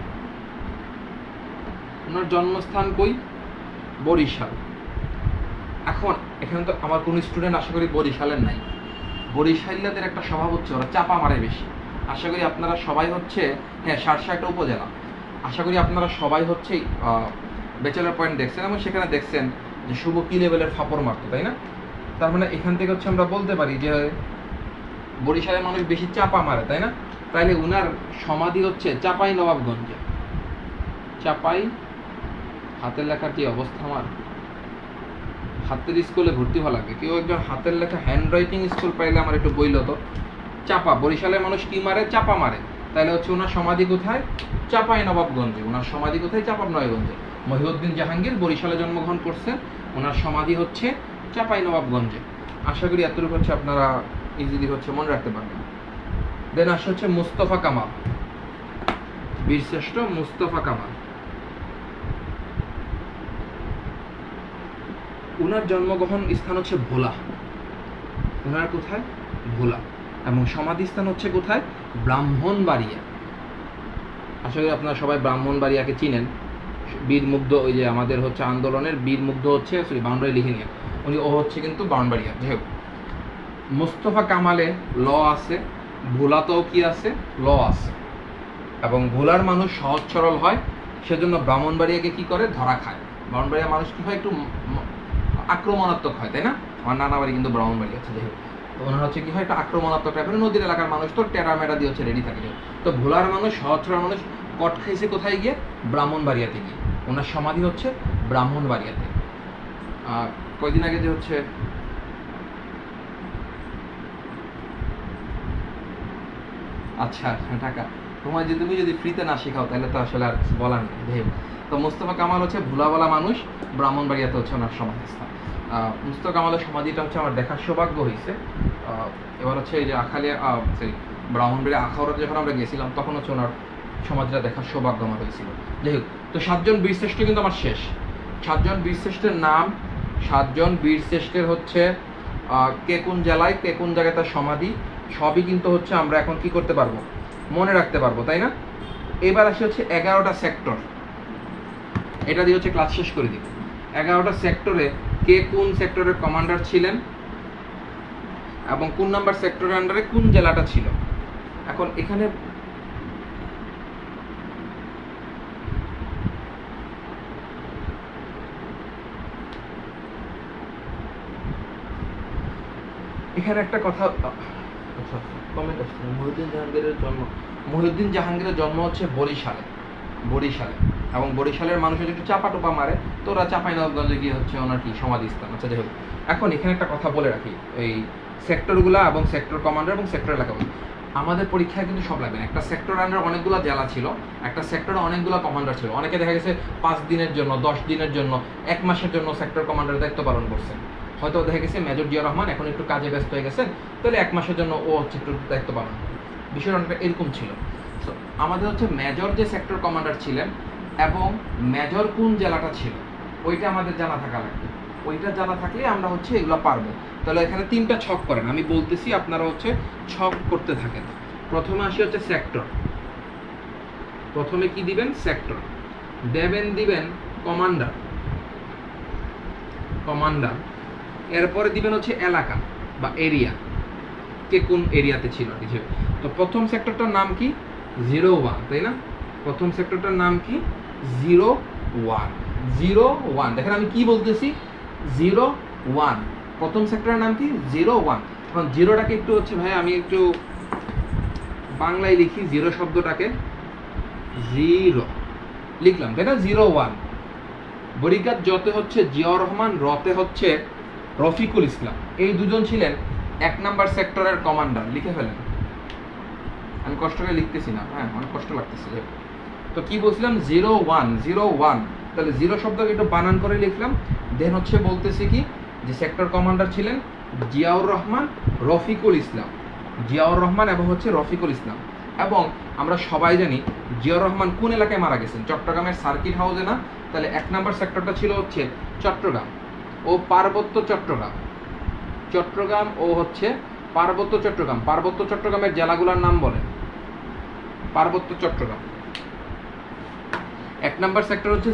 ওনার জন্মস্থান কই? বরিশাল। এখন এখানে তো আমার কোন স্টুডেন্ট আশা করি বরিশালের নাই। বরিশালিয়াদের একটা স্বভাব হচ্ছে ওরা চাপা মারে বেশি। আশা করি আপনারা সবাই হচ্ছে, হ্যাঁ সারসা একটা উপজেলা, আশা করি আপনারা সবাই হচ্ছে ব্যাচেলার পয়েন্ট দেখছেন এবং সেখানে দেখছেন যে শুভ কি লেভেলের ফাপড় মারতো, তাই না? তার মানে এখান থেকে হচ্ছে আমরা বলতে পারি যে বরিশালের মানুষ বেশি চাপা মারে, তাই না? তাইলে উনার সমাধি হচ্ছে চাপাই নবাবগঞ্জে, চাপাই হাতের লেখার কি অবস্থা আমার, হাতের স্কুলে ভর্তি হওয়া লাগবে। কেউ একজন হাতের লেখা হ্যান্ড রাইটিং স্কুল পাইলে আমার একটু বইল তো। চাপা, বরিশালের মানুষ কি মারে? চাপা মারে। তাহলে হচ্ছে ওনার সমাধি কোথায়? চাপাই নবাবগঞ্জে। ওনার সমাধি কোথায়? চাপাই নবাবগঞ্জে। মহিউদ্দিন জাহাঙ্গীর বরিশালে জন্মগ্রহণ করছেন, ওনার সমাধি হচ্ছে চাপাই নবাবগঞ্জে। আশা করি এতটুকু হচ্ছে আপনারা ইজিলি হচ্ছে মনে রাখতে পারবেন। দেন আসে হচ্ছে মুস্তফা কামাল, বীরশ্রেষ্ঠ মুস্তফা কামাল। উনার জন্মগ্রহণ স্থান হচ্ছে ভোলা। উনার কোথায়? ভোলা। এবং সমাধি স্থান হচ্ছে কোথায়? ব্রাহ্মণবাড়িয়া। আশা করি আপনারা সবাই ব্রাহ্মণবাড়িয়াকে চিনেন। বীরমুগ্ধ, ওই যে আমাদের হচ্ছে আন্দোলনের বীরমুগ্ধ হচ্ছে, সরি বাউন্ডারি লিখে নিয়ে উনি, ও হচ্ছে কিন্তু ব্রাহ্মণবাড়িয়া। যাই হোক, মুস্তফা কামালে ল আছে, ভোলাতেও কি আছে? ল আছে। এবং ভোলার মানুষ সহজ সরল হয়, সেজন্য ব্রাহ্মণবাড়িয়াকে কি করে? ধরা খায়। ব্রাহ্মণবাড়িয়া মানুষ কি হয়? একটু আক্রমণাত্মক হয়, তাই না? আমার নানা বাড়ি কিন্তু ব্রাহ্মণবাড়ি আছে। যাই হোক, তো ওনার হচ্ছে কি হয়? একটা আক্রমণাত্মক টাইপের, নদীর এলাকার মানুষ তো টেরা মেরা দিয়ে হচ্ছে রেডি থাকে। তো ভোলার মানুষ, সহজ সরল মানুষ কট খাইছে কোথায় গিয়ে? ব্রাহ্মণবাড়িয়াতে গিয়ে। ওনার সমাধি হচ্ছে ব্রাহ্মণবাড়িয়াতে। কয়দিন আগে যে হচ্ছে আচ্ছা টাকা তোমায় যে, তুমি যদি ফ্রিতে না শেখাও তাহলে তো আসলে আর কিছু বলার নেই। তো মুস্তফা কামাল হচ্ছে ভোলাওয়ালা মানুষ, ব্রাহ্মণবাড়িয়াতে হচ্ছে ওনার সমাধিস্থান। মুস্তফা কামালের সমাধিটা হচ্ছে আমার দেখার সৌভাগ্য হয়েছে। এবার হচ্ছে এই যে আখালিয়া, সরি ব্রাহ্মণবাড়িয়া আখাউড়া যখন আমরা গেছিলাম, তখন হচ্ছে ওনার সমাধিটা দেখার সৌভাগ্য আমার হয়েছিল। যাই হোক, তো 7 জন বীরশ্রেষ্ঠ কিন্তু আমার শেষ। 7 জন বীরশ্রেষ্ঠের নাম, 7 জন বীরশ্রেষ্ঠের হচ্ছে কে কোন জেলায়, কে কোন জায়গায় তার সমাধি, সবই কিন্তু হচ্ছে আমরা এখন কি করতে পারবো? মনে রাখতে পারবো, তাই না? এবার আসে হচ্ছে 11টা সেক্টর। এটা দিয়ে হচ্ছে ক্লাস শেষ করে দিব। 11টা সেক্টরে কে কোন সেক্টরের কমান্ডার ছিলেন এবং কোন নাম্বার সেক্টরের আন্ডারে কোন জেলাটা ছিল। এখন এখানে একটা কথা, আচ্ছা কমেন্ট আসছে, মহিউদ্দিন জাহাঙ্গীরের জন্ম হচ্ছে বরিশালে এবং বরিশালের মানুষের একটু চাপা টোপা মারে, তো ওরা চাপাই নবাবগঞ্জে গিয়ে হচ্ছে ওনার কি সমাধিস্থান। আচ্ছা যাই হোক, এখন এখানে একটা কথা বলে রাখি, এই সেক্টরগুলো এবং সেক্টর কমান্ডার এবং সেক্টর এলাকাগুলো আমাদের পরীক্ষায় কিন্তু সব লাগবে। একটা সেক্টর আন্ডার অনেকগুলো জেলা ছিল, একটা সেক্টরে অনেকগুলো কমান্ডার ছিল। অনেকে দেখা গেছে 5 দিনের জন্য, 10 দিনের জন্য, 1 মাসের জন্য সেক্টর কমান্ডারের দায়িত্ব পালন করছেন। হয়তো দেখা গেছে মেজর জিয়া রহমান এখন একটু কাজে ব্যস্ত হয়ে গেছেন, তাহলে 1 মাসের জন্য ও হচ্ছে একটু দায়িত্ব পালন করে। বিষয়টা অনেকটা এরকম ছিল। সো আমাদের হচ্ছে মেজর যে সেক্টর কমান্ডার ছিলেন এবং মেজর কোন জেলাটা ছিল, ওইটা আমাদের জানা থাকা লাগবে। ওইটা জানা থাকলে আমরা হচ্ছে এগুলো পারবো। তাহলে এখানে 3টা ছক করেন, আমি বলতেছি, আপনারা হচ্ছে ছক করতে থাকেন। প্রথমে আসি হচ্ছে সেক্টর। প্রথমে কি দিবেন? সেক্টর দিবেন কমান্ডার। এরপরে দিবেন হচ্ছে এলাকা বা এরিয়া, কে কোন এরিয়াতে ছিল। তো প্রথম সেক্টরটার নাম কি? 01, তাই না? প্রথম সেক্টরটার নাম কি? 01। দেখেন আমি কি বলতেছি, 01। প্রথম সেক্টরের নাম কি? 01। এখন জিরোটাকে একটু হচ্ছে ভাই আমি একটু বাংলায় লিখি, জিরো শব্দটাকে জিরো লিখলাম, তাই না? 01। বরিগাদ জতে হচ্ছে জিয়াউর রহমান, রতে হচ্ছে রফিকুল ইসলাম। এই দুজন ছিলেন 1 নাম্বার সেক্টরের কমান্ডার। লিখে ফেলেন, আমি কষ্ট করে লিখতেছি না, হ্যাঁ অনেক কষ্ট লাগতেছে। তো কি বলছিলাম? 01। তাহলে জিরো শব্দকে একটু বানান করে লিখলাম। দেন হচ্ছে বলতেছি কি, যে সেক্টর কমান্ডার ছিলেন জিয়াউর রহমান, রফিকুল ইসলাম। জিয়াউর রহমান এবং হচ্ছে রফিকুল ইসলাম। এবং আমরা সবাই জানি জিয়াউর রহমান কোন এলাকায় মারা গেছেন? চট্টগ্রামের সার্কিট হাউসে না? তাহলে 1 নাম্বার সেক্টরটা ছিল হচ্ছে চট্টগ্রাম ও পার্বত্য চট্টগ্রাম ও হচ্ছে পার্বত্য চট্টগ্রামের জেলাগুলোর নাম বলেন। পার্বত্য চট্টগ্রাম। 1 নাম্বার সেক্টর হচ্ছে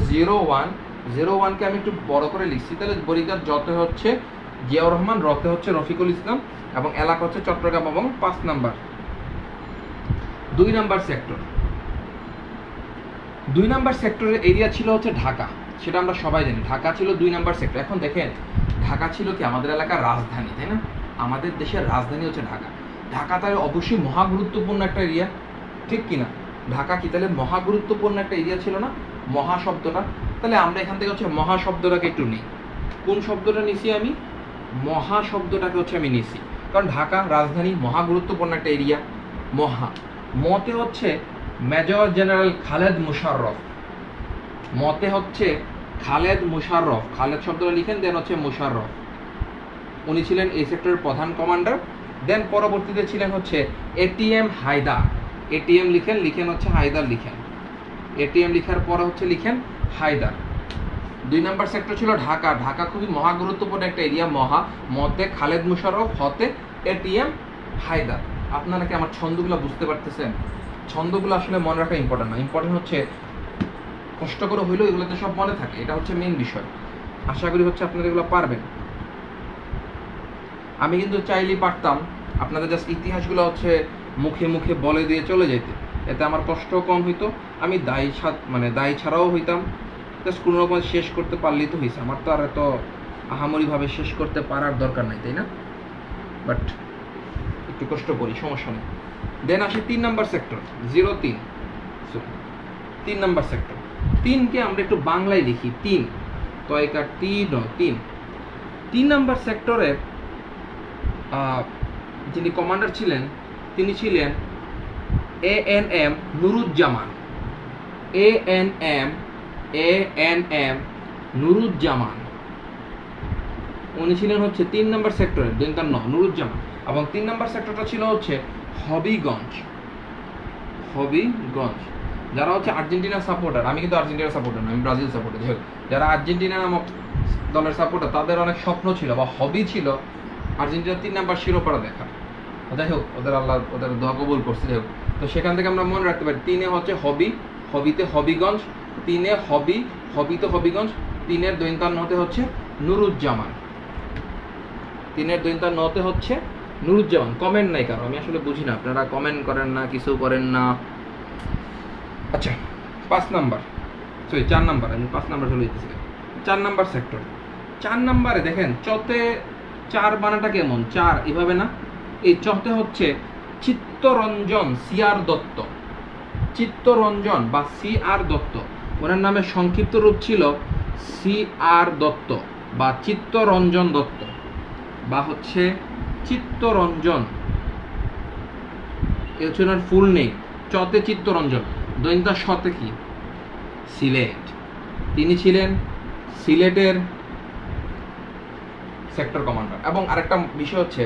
01কে আমি একটু বড় করে লিখছি। তাহলে বরিগাদ জতে হচ্ছে জিয়াউর রহমান, রতে হচ্ছে রফিকুল ইসলাম এবং এলাকা হচ্ছে চট্টগ্রাম। এবং 5 নাম্বার 2 নাম্বার সেক্টর। 2 নাম্বার সেক্টরের এরিয়া ছিল হচ্ছে ঢাকা। সেটা আমরা সবাই জানি, ঢাকা ছিল 2 নাম্বার সেক্টর। এখন দেখেন, ঢাকা ছিল কি আমাদের এলাকার রাজধানী, তাই না? আমাদের দেশের রাজধানী হচ্ছে ঢাকা। ঢাকা তাহলে অবশ্যই মহা গুরুত্বপূর্ণ একটা এরিয়া, ঠিক কিনা? ঢাকা কি তাহলে মহা গুরুত্বপূর্ণ একটা এরিয়া ছিল না? মহা শব্দটা, তাহলে আমরা এখান থেকে হচ্ছে মহা শব্দটাকে একটু নিই। কোন শব্দটা নিছি আমি? মহা শব্দটাকে হচ্ছে আমি নিছি, কারণ ঢাকা রাজধানী, মহা গুরুত্বপূর্ণ একটা এরিয়া। মহা, মতে হচ্ছে মেজর জেনারেল খালেদ মুশাররফ। মতে হচ্ছে খালেদ মুশাররফ, খালেদ শব্দটা লিখেন, দেন হচ্ছে মুশাররফ। উনি ছিলেন এই সেক্টরের প্রধান কমান্ডার। দেন পরবর্তীতে ছিলেন হচ্ছে এটিএম হায়দার। এটিএম লিখেন, লিখেন হচ্ছে হায়দার লিখেন। এটিএম লিখার পরে হচ্ছে লিখেন হায়দার। 2 নম্বর সেক্টর ছিল ঢাকা। ঢাকা খুবই মহা গুরুত্বপূর্ণ একটা এরিয়া। মহা, মতে খালেদ মুশাররফ, হতে এটিএম হায়দার। আপনারা কি আমার ছন্দগুলো বুঝতে পারতেছেন? ছন্দগুলো আসলে মনে রাখা ইম্পর্টেন্ট না, ইম্পর্টেন্ট হচ্ছে কষ্ট করে হইলেও এগুলোতে সব মনে থাকে, এটা হচ্ছে মেইন বিষয়। আশা করি হচ্ছে আপনারা এগুলো পারবেন। আমি কিন্তু চাইলেই পারতাম আপনাদের জাস্ট ইতিহাসগুলো হচ্ছে মুখে মুখে বলে দিয়ে চলে যেতে, এতে আমার কষ্ট কম হইতো, আমি দায়ী ছাড়াও হইতাম। জাস্ট কোনো রকম শেষ করতে পারলেই তো হয়েছে, আমার তো আর এত আহামরিভাবে শেষ করতে পারার দরকার নাই, তাই না? বাট একটু কষ্ট করি, সমস্যা নেই। দেন আসে 3 নম্বর সেক্টর, 03। 3 নম্বর সেক্টর, 3কে আমরা একটু বাংলায় লিখি, 3 তয়কার 3 নম্বর সেক্টরের যিনি কমান্ডার ছিলেন তিনি ছিলেন ANM নুরুজ্জামান। ANM নুরুজ্জামান, উনি ছিলেন হচ্ছে 3 নম্বর সেক্টরের দৈন্তান্ন নুরুজ্জামান। এবং 3 নম্বর সেক্টরটা ছিল হচ্ছে হবিগঞ্জ। যারা হচ্ছে আর্জেন্টিনার সাপোর্টার, আমি কিন্তু আর্জেন্টিনার সাপোর্টার না, আমি ব্রাজিল সাপোর্টার। যারা আর্জেন্টিনা নামক দলের সাপোর্টার, তাদের অনেক স্বপ্ন ছিল বা হবি ছিল আর্জেন্টিনার 3 নম্বর শিরোপাটা দেখা। যাই হোক, আল্লাহ ওদের দোয়া কবুল করছে। যাই হোক, তো সেখান থেকে আমরা মনে রাখতে পারি 3-এ হচ্ছে হবি, হবিতে হবিগঞ্জ, 3-এ হবি, হবিতে হবিগঞ্জ, 3-এর দৈন্তান্নতে হচ্ছে নুরুজ্জামান। 3-এর দৈন্তান্নতে হচ্ছে নুরুজ্জামান। কমেন্ট নাই কারণ, আমি আসলে বুঝি না, আপনারা কমেন্ট করেন না, কিছু করেন না। আচ্ছা, 4 নাম্বার আমি 5 নাম্বার চলে যেতেছি। 4 নাম্বার সেক্টর, 4 নাম্বারে দেখেন চতে 4 বানাটা কেমন, 4 এভাবে না, এই চতে হচ্ছে চিত্তরঞ্জন সিআর দত্ত। চিত্তরঞ্জন বা সিআর দত্ত, ওনার নামে সংক্ষিপ্ত রূপ ছিল সিআর দত্ত বা চিত্তরঞ্জন দত্ত বা হচ্ছে চিত্তরঞ্জন, এ হচ্ছে ওনার ফুল নেম। চতে চিত্তরঞ্জন, দৈন্তা শতে কি সিলেট। তিনি ছিলেন সিলেটের সেক্টর কমান্ডার। এবং আরেকটা বিষয় হচ্ছে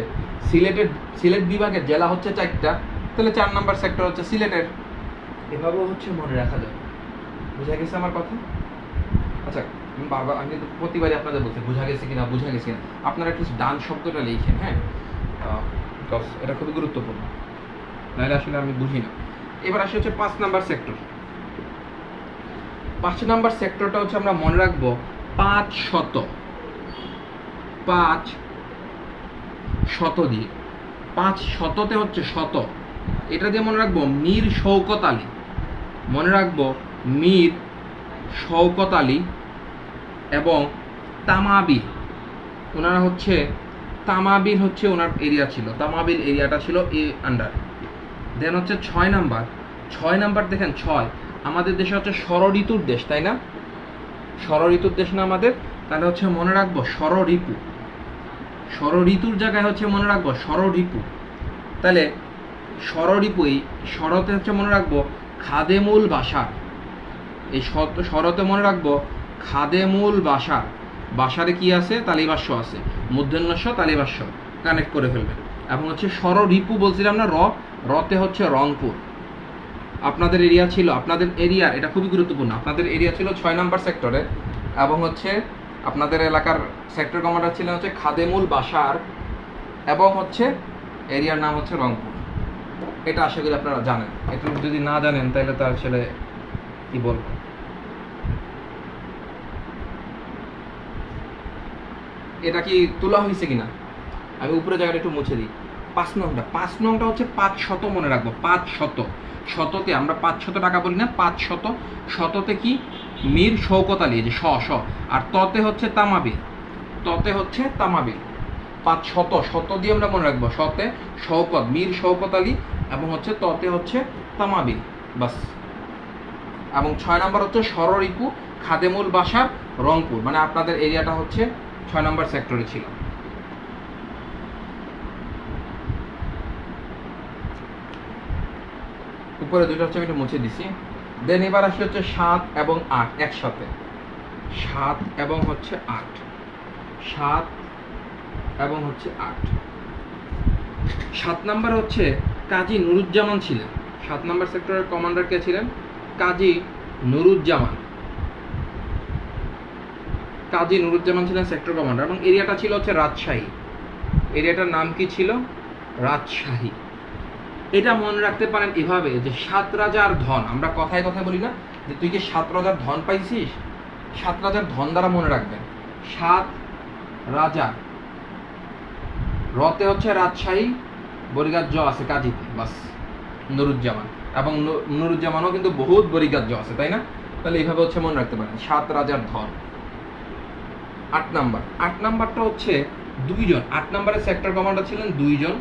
সিলেট বিভাগের জেলা হচ্ছে 4টা, তাহলে 4 নাম্বার সেক্টর হচ্ছে সিলেটের। এভাবেও হচ্ছে মনে রাখা যায়। বুঝা গেছে আমার কথা? আচ্ছা, আমি কিন্তু প্রতিবারই আপনাদের বলছি বুঝা গেছে কিনা। আপনারা একটু ডান শব্দটা লিখেন, হ্যাঁ, বিকজ এটা খুবই গুরুত্বপূর্ণ, নাহলে আসলে আমি বুঝি না। এবার আসে হচ্ছে 5 নাম্বার সেক্টর। 5 নাম্বার সেক্টরটা হচ্ছে আমরা মনে রাখবো 500 দিয়ে। 500তে হচ্ছে শত, এটা দিয়ে মনে রাখবো মীর শওকত আলী। মনে রাখবো মীর শওকত আলী এবং তামাবিল। ওনারা হচ্ছে তামাবিল হচ্ছে ওনার এরিয়া ছিল, তামাবিল এরিয়াটা ছিল এ আন্ডার। দেন হচ্ছে 6 নাম্বার দেখেন 6, আমাদের দেশে হচ্ছে ষড়ঋতুর দেশ, তাই না? ষড়ঋতুর দেশ না আমাদের, তাহলে হচ্ছে মনে রাখবো ষড়ঋতু। ষড়ঋতুর জায়গায় হচ্ছে মনে রাখবো ষড়ঋতু। তাহলে ষড়ঋতু, এই শরতে হচ্ছে মনে রাখবো খাদেমুল বাসার। এই শরতে মনে রাখবো খাদেমুল বাসার। বাসারে কি আছে? তালিবাস্য আছে, মূর্ধন্যস্য তালিবাস্য কানেক্ট করে ফেলবেন। এবং হচ্ছে ষড়ঋতু বলছিলাম না, রতে হচ্ছে রংপুর। আপনাদের এরিয়া ছিল, আপনাদের এরিয়া, এটা খুবই গুরুত্বপূর্ণ, আপনাদের এরিয়া ছিল 6 নাম্বার সেক্টরে এবং হচ্ছে আপনাদের এলাকার সেক্টর কমান্ডার ছিলেন হচ্ছে খাদেমুল বাসার এবং হচ্ছে এরিয়ার নাম হচ্ছে রংপুর। এটা আশা করি আপনারা জানেন। এটা যদি না জানেন তাহলে তো আসলে কি বলবো। এটা কি তোলা হয়েছে কিনা আমি উপরে জায়গাটা একটু মুছে দিই। 5 নংটা হচ্ছে 500 মনে রাখবো। 500 শততে আমরা 500 টাকা বলি না, 500। শততে কি মীর শওকত আলী, যে শ আর ততে হচ্ছে তামাবিল, 500 শত দিয়ে আমরা মনে রাখবো। শতে শওকত, মীর শওকত আলী এবং হচ্ছে ততে হচ্ছে তামাবিল, বাস। এবং 6 নাম্বার হচ্ছে ষড়রিপু খাদেমুল বাসার রংপুর, মানে আপনাদের এরিয়াটা হচ্ছে 6 নাম্বার সেক্টরে ছিল। উপরে দুটো হচ্ছে আমি একটু মুছে দিছি। দেন এবার আসি হচ্ছে 7 এবং 8 একসাথে, 7 এবং হচ্ছে 8, 7 এবং হচ্ছে 8। 7 নাম্বার হচ্ছে কাজী নুরুজ্জামান ছিলেন। 7 নাম্বার সেক্টরের কমান্ডার কে ছিলেন? কাজী নুরুজ্জামান। কাজী নুরুজ্জামান ছিলেন সেক্টর কমান্ডার, এবং এরিয়াটা ছিল হচ্ছে রাজশাহী। এরিয়াটার নাম কি ছিল? রাজশাহী। এটা মনে রাখতে পারেন এভাবে যে 7 রাজার ধন, আমরা কথায় কথায় বলি না যে তুই কি 7 রাজার ধন পাইছিস? 7 রাজার ধন দ্বারা মনে রাখবেন 7 রাজা, রতে হচ্ছে রাজশাহী, বরিগার জ আছে কাজীতে, বাস নুরুজ্জামান। এবং নুরুজ্জামানও কিন্তু বহুত বরিগার জ আছে, তাই না? তাহলে এইভাবে হচ্ছে মনে রাখতে পারেন 7 রাজার ধন। 8 নাম্বার, 8 নাম্বারটা হচ্ছে 2 জন। 8 নাম্বারের সেক্টর কমান্ডার ছিলেন 2 জন,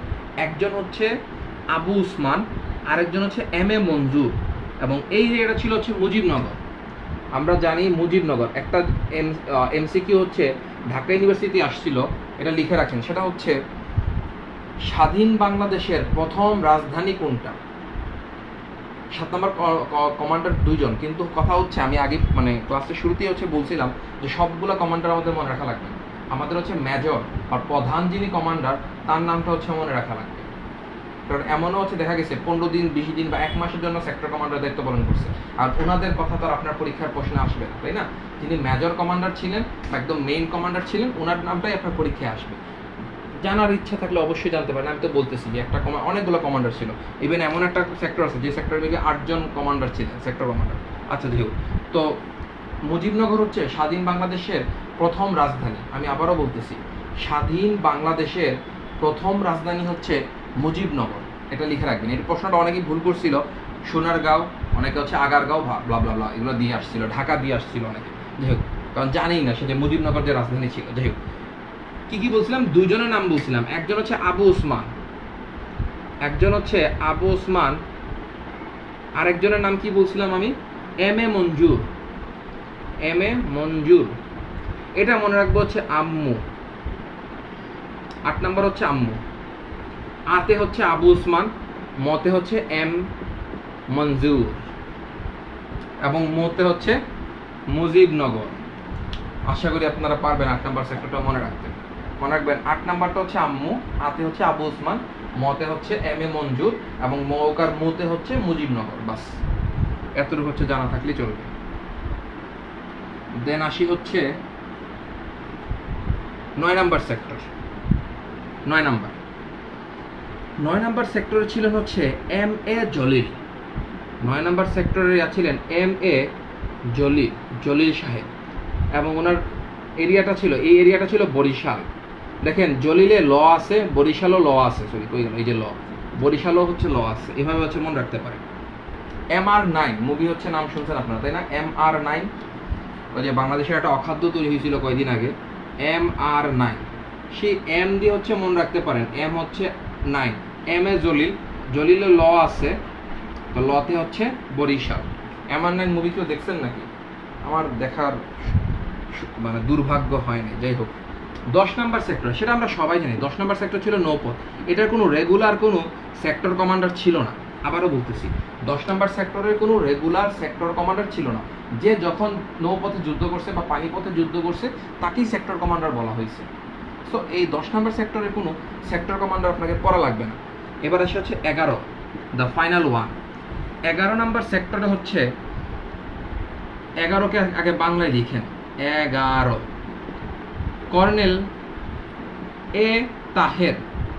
একজন হচ্ছে আবু উসমান, আরেকজন হচ্ছে এম এ মঞ্জুর। এবং এই জায়গাটা ছিল হচ্ছে মুজিবনগর। আমরা জানি মুজিবনগর একটা এমসিকিউ হচ্ছে ঢাকা ইউনিভার্সিটি আসছিল, এটা লিখে রাখেন। সেটা হচ্ছে স্বাধীন বাংলাদেশের প্রথম রাজধানী কোনটা? 7 নম্বর কমান্ডার 2 জন, কিন্তু কথা হচ্ছে আমি আগে মানে ক্লাসের শুরুতেই হচ্ছে বলছিলাম যে সবগুলো কমান্ডার আমাদের মনে রাখা লাগবে। আমাদের হচ্ছে মেজর আর প্রধান যিনি কমান্ডার তার নামটা হচ্ছে মনে রাখা লাগবে। কারণ এমনও হচ্ছে দেখা গেছে 15 দিন 20 দিন বা 1 মাসের জন্য সেক্টর কমান্ডার দায়িত্ব পালন করছে, আর ওনাদের কথা তো আর আপনার পরীক্ষার প্রশ্নে আসবে না, তাই না? যিনি মেজর কমান্ডার ছিলেন বা একদম মেইন কমান্ডার ছিলেন, ওনার নামটাই আপনার পরীক্ষায় আসবে। জানার ইচ্ছা থাকলে অবশ্যই জানতে পারেন। আমি তো বলতেছি যে একটা অনেকগুলো কমান্ডার ছিল, ইভেন এমন একটা সেক্টর আছে যে সেক্টরের মধ্যে 8 জন কমান্ডার ছিলেন, সেক্টর কমান্ডার। আচ্ছা যাই হোক, তো মুজিবনগর হচ্ছে স্বাধীন বাংলাদেশের প্রথম রাজধানী। আমি আবারও বলতেছি, স্বাধীন বাংলাদেশের প্রথম রাজধানী হচ্ছে মুজিবনগর। এটা লিখে রাখবেন। এই প্রশ্নটা অনেকেই ভুল করছিল, সোনারগাঁও, অনেকে হচ্ছে আগারগাঁও, ব্লা ব্লা ব্লা এগুলো দিয়ে আসছিল, ঢাকা দিয়ে আসছিল অনেকে। যাই হোক, কারণ জানেই না সে যে মুজিবনগর যে রাজধানী ছিল। যাই হোক, কি কি বলছিলাম? 2 জনের নাম বলছিলাম। একজন হচ্ছে আবু উসমান, একজন হচ্ছে আবু উসমান, আরেকজনের নাম কি বলছিলাম আমি? M A Manjur. M A মঞ্জুর, এটা মনে রাখবো হচ্ছে আম্মু। 8 নাম্বার হচ্ছে আম্মু। আতে হচ্ছে আবু উসমান, মতে হচ্ছে এম মঞ্জুর, এবং মোতে হচ্ছে মুজিবনগর। আশা করি আপনারা পারবেন 8 নাম্বার সেক্টরটা মনে রাখতে। মনে রাখবেন 8 নাম্বারটা হচ্ছে আম্মু, আতে হচ্ছে আবু উসমান, মতে হচ্ছে এম এ মঞ্জুর, এবং মৌকার মুতে হচ্ছে মুজিবনগর। বাস এতটুকু হচ্ছে জানা থাকলেই চলবে। দেন আসি হচ্ছে 9 নাম্বার সেক্টর। 9 নাম্বার, 9 নাম্বার সেক্টরে ছিলেন হচ্ছে এম এ জলিল। 9 নাম্বার সেক্টরে ছিলেন এম এ জলিল সাহেব, এবং ওনার এরিয়াটা ছিল, এই এরিয়াটা ছিল বরিশাল। দেখেন জলিলে ল আছে, বরিশালও ল আছে, সরি কই গেল, এই যে ল, বরিশালও হচ্ছে ল আছে। এভাবে হচ্ছে মনে রাখতে পারেন। MR9 মুভি হচ্ছে, নাম শুনছেন আপনারা তাই না? MR9, ওই যে বাংলাদেশের একটা অখাদ্য তৈরি হয়েছিল কয়েকদিন আগে, MR9, সেই এম দিয়ে হচ্ছে মনে রাখতে পারেন, এম হচ্ছে 9, এম এ জলিল, জলিলে ল আছে, তো লতে হচ্ছে বরিশাল। MR9 মুভি কেউ দেখছেন নাকি? আমার দেখার মানে দুর্ভাগ্য হয়নি। যাই হোক, 10 নাম্বার সেক্টর, সেটা আমরা সবাই জানি। 10 নাম্বার সেক্টর ছিল নৌপথ। এটার কোনো রেগুলার কোনো সেক্টর কমান্ডার ছিল না। আবারও বলতেছি, 10 নাম্বার সেক্টরের কোনো রেগুলার সেক্টর কমান্ডার ছিল না। যে যখন নৌপথে যুদ্ধ করছে বা পানিপথে যুদ্ধ করছে তাকেই সেক্টর কমান্ডার বলা হয়েছে। সো এই 10 নাম্বার সেক্টরের কোনো সেক্টর কমান্ডার আপনাকে পড়া লাগবে না। এবার আসে হচ্ছে 11, দ্য ফাইনাল ওয়ান। 11 নাম্বার সেক্টরে হচ্ছে, 11কে আগে বাংলায় লিখেন, 11 কর্নেল এ তাহের।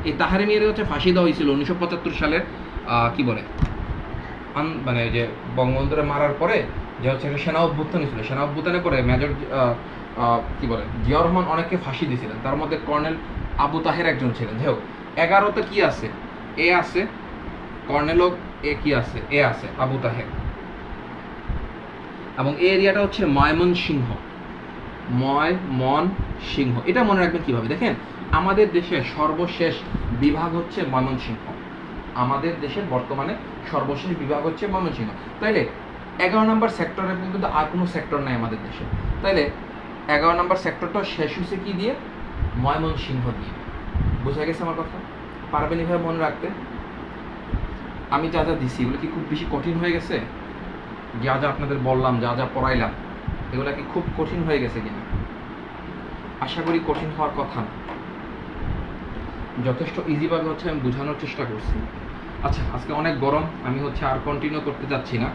এই তাহের মেয়ের হচ্ছে ফাঁসি দেওয়া হয়েছিল 1975 সালের কি বলে মানে যে বঙ্গবন্ধুরে মারার পরে যে হচ্ছে একটা সেনা অভ্যুত্থান ছিল, সেনা অভ্যুত্থানের পরে মেজর কি বলে জিয়াউর রহমান অনেককে ফাঁসি দিয়েছিলেন, তার মধ্যে কর্নেল আবু তাহের একজন ছিলেন। যাই হোক, 11তে কি আছে? এ আছে, কর্নেলও এ কি আছে? এ আছে, আবু তাহের। এবং এই এরিয়াটা হচ্ছে ময়মনসিংহ। ময়মনসিংহ, এটা মনে রাখবেন কিভাবে? দেখেন, আমাদের দেশের সর্বশেষ বিভাগ হচ্ছে ময়মনসিংহ। আমাদের দেশের বর্তমানে সর্বশেষ বিভাগ হচ্ছে ময়মনসিংহ। তাইলে 11 নম্বর সেক্টরে কিন্তু আর কোনো সেক্টর নাই আমাদের দেশে। তাইলে 11 নম্বর সেক্টরটা শেষ হয়েছে কি দিয়ে? ময়মনসিংহ দিয়ে। বোঝা গেছে আমার কথা? পারবেন এভাবে মনে রাখতে? আমি যা যা দিছি এগুলো কি খুব বেশি কঠিন হয়ে গেছে? যা যা আপনাদের বললাম, যা যা পড়াইলাম, এগুলো কি খুব কঠিন হয়ে গেছে কিনা? আশা করি কঠিন হওয়ার কথা না। যথেষ্ট ইজিভাবে হচ্ছে আমি বোঝানোর চেষ্টা করছি। আচ্ছা, আজকে অনেক গরম, আমি হচ্ছে আর কন্টিনিউ করতে যাচ্ছি না।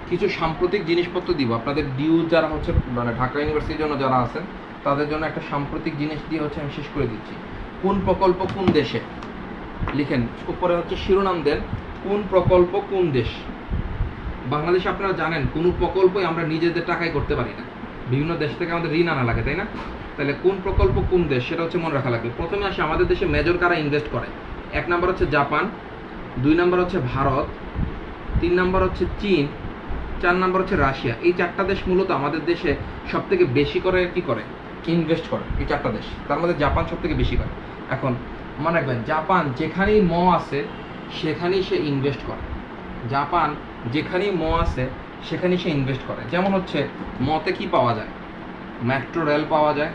কিছু সাম্প্রতিক জিনিসপত্র দিব আপনাদের ডিউ যারা হচ্ছে মানে ঢাকা ইউনিভার্সিটির জন্য যারা আছেন তাদের জন্য একটা সাম্প্রতিক জিনিস দিয়ে হচ্ছে আমি শেষ করে দিচ্ছি। কোন প্রকল্প কোন দেশে? লিখেন, উপরে হচ্ছে শিরোনাম দেন, কোন প্রকল্প কোন দেশ। বাংলাদেশে আপনারা জানেন কোনো প্রকল্পই আমরা নিজেদের টাকায় করতে পারি না, বিভিন্ন দেশ থেকে আমাদের ঋণ আনা লাগে, তাই না? তাহলে কোন প্রকল্প কোন দেশ সেটা হচ্ছে মনে রাখা লাগবে। প্রথমে আসে আমাদের দেশে মেজর কারা ইনভেস্ট করে। 1 নাম্বার হচ্ছে জাপান, 2 নাম্বার হচ্ছে ভারত, 3 নাম্বার হচ্ছে চীন, 4 নাম্বার হচ্ছে রাশিয়া। এই 4টা দেশ মূলত আমাদের দেশে সব থেকে বেশি করে কি করে? ইনভেস্ট করে এই 4টা দেশ। তার মধ্যে জাপান সব থেকে বেশি করে। এখন মনে রাখবেন, জাপান যেখানেই আছে সেখানেই সে ইনভেস্ট করে। জাপান যেখানেই আছে সেখানেই সে ইনভেস্ট করে। যেমন হচ্ছে মতে কি পাওয়া যায়? মেট্রো রেল পাওয়া যায়,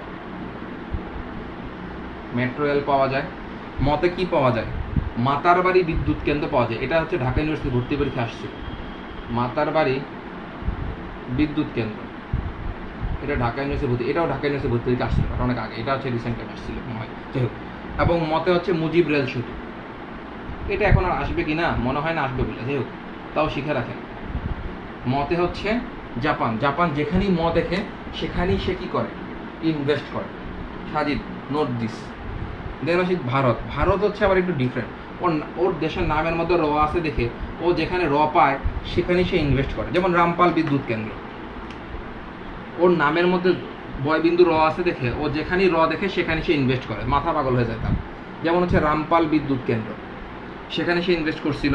মেট্রো রেল পাওয়া যায়। মতে কি পাওয়া যায়? মাতারবাড়ি বিদ্যুৎ কেন্দ্র পাওয়া যায়। এটা হচ্ছে ঢাকা ইউনিভার্সিটি ভর্তি পরীক্ষা আসছে, মাতারবাড়ি বিদ্যুৎ কেন্দ্র। এটা ঢাকা ইউনিভার্সিটি ভর্তি, এটাও ঢাকা ইউনিভার্সিটি ভর্তি পরীক্ষা আসছিল অনেক আগে, এটা হচ্ছে রিসেন্ট টাইম আসছিল মনে হয়, যাই হোক। এবং মতে হচ্ছে মুজিব রেল সেতু, এটা এখন আর আসবে কি না মনে হয় না আসবে বলে, যাই হোক তাও শিখে রাখেন। মতে হচ্ছে জাপান, জাপান যেখানেই দেখে সেখানেই সে কি করে? ইনভেস্ট করে। Sajid note this. দেন আসি ভারত। ভারত হচ্ছে আবার একটু ডিফারেন্ট। ওর দেশের নামের মধ্যে র আছে দেখে ও যেখানে র পায় সেখানেই সে ইনভেস্ট করে। যেমন রামপাল বিদ্যুৎ কেন্দ্র, ওর নামের মধ্যে বয়বিন্দু র আছে দেখে ও যেখানেই র দেখে সেখানে সে ইনভেস্ট করে, মাথা পাগল হয়ে যায় তার। যেমন হচ্ছে রামপাল বিদ্যুৎ কেন্দ্র, সেখানে সে ইনভেস্ট করছিল।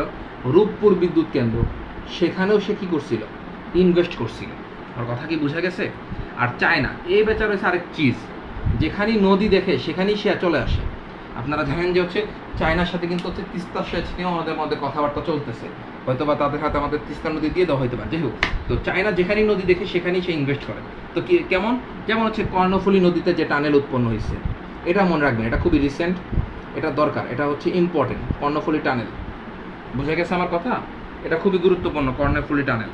রূপপুর বিদ্যুৎ কেন্দ্র, সেখানেও সে কী করছিল? ইনভেস্ট করছিল। আর কথা কি বোঝা গেছে? আর চায়না, এই বেচার হচ্ছে আরেক চিজ, যেখানেই নদী দেখে সেখানেই সে চলে আসে। আপনারা জানেন যে হচ্ছে চায়নার সাথে কিন্তু হচ্ছে তিস্তা সেচ নিয়েও আমাদের মধ্যে কথাবার্তা চলতেছে, হয়তো বা তাদের হাতে আমাদের তিস্তা নদী দিয়ে দেওয়া হইতে পারে, যাই হোক। তো চায়না যেখানেই নদী দেখে সেখানেই সে ইনভেস্ট করে। তো কি কেমন? যেমন হচ্ছে কর্ণফুলী নদীতে যে টানেল উৎপন্ন হয়েছে, এটা মনে রাখবেন, এটা খুবই রিসেন্ট, এটা দরকার, এটা হচ্ছে ইম্পর্টেন্ট। কর্ণফুলী টানেল, বুঝে গেছে আমার কথা? এটা খুবই গুরুত্বপূর্ণ, কর্ণফুলী টানেল।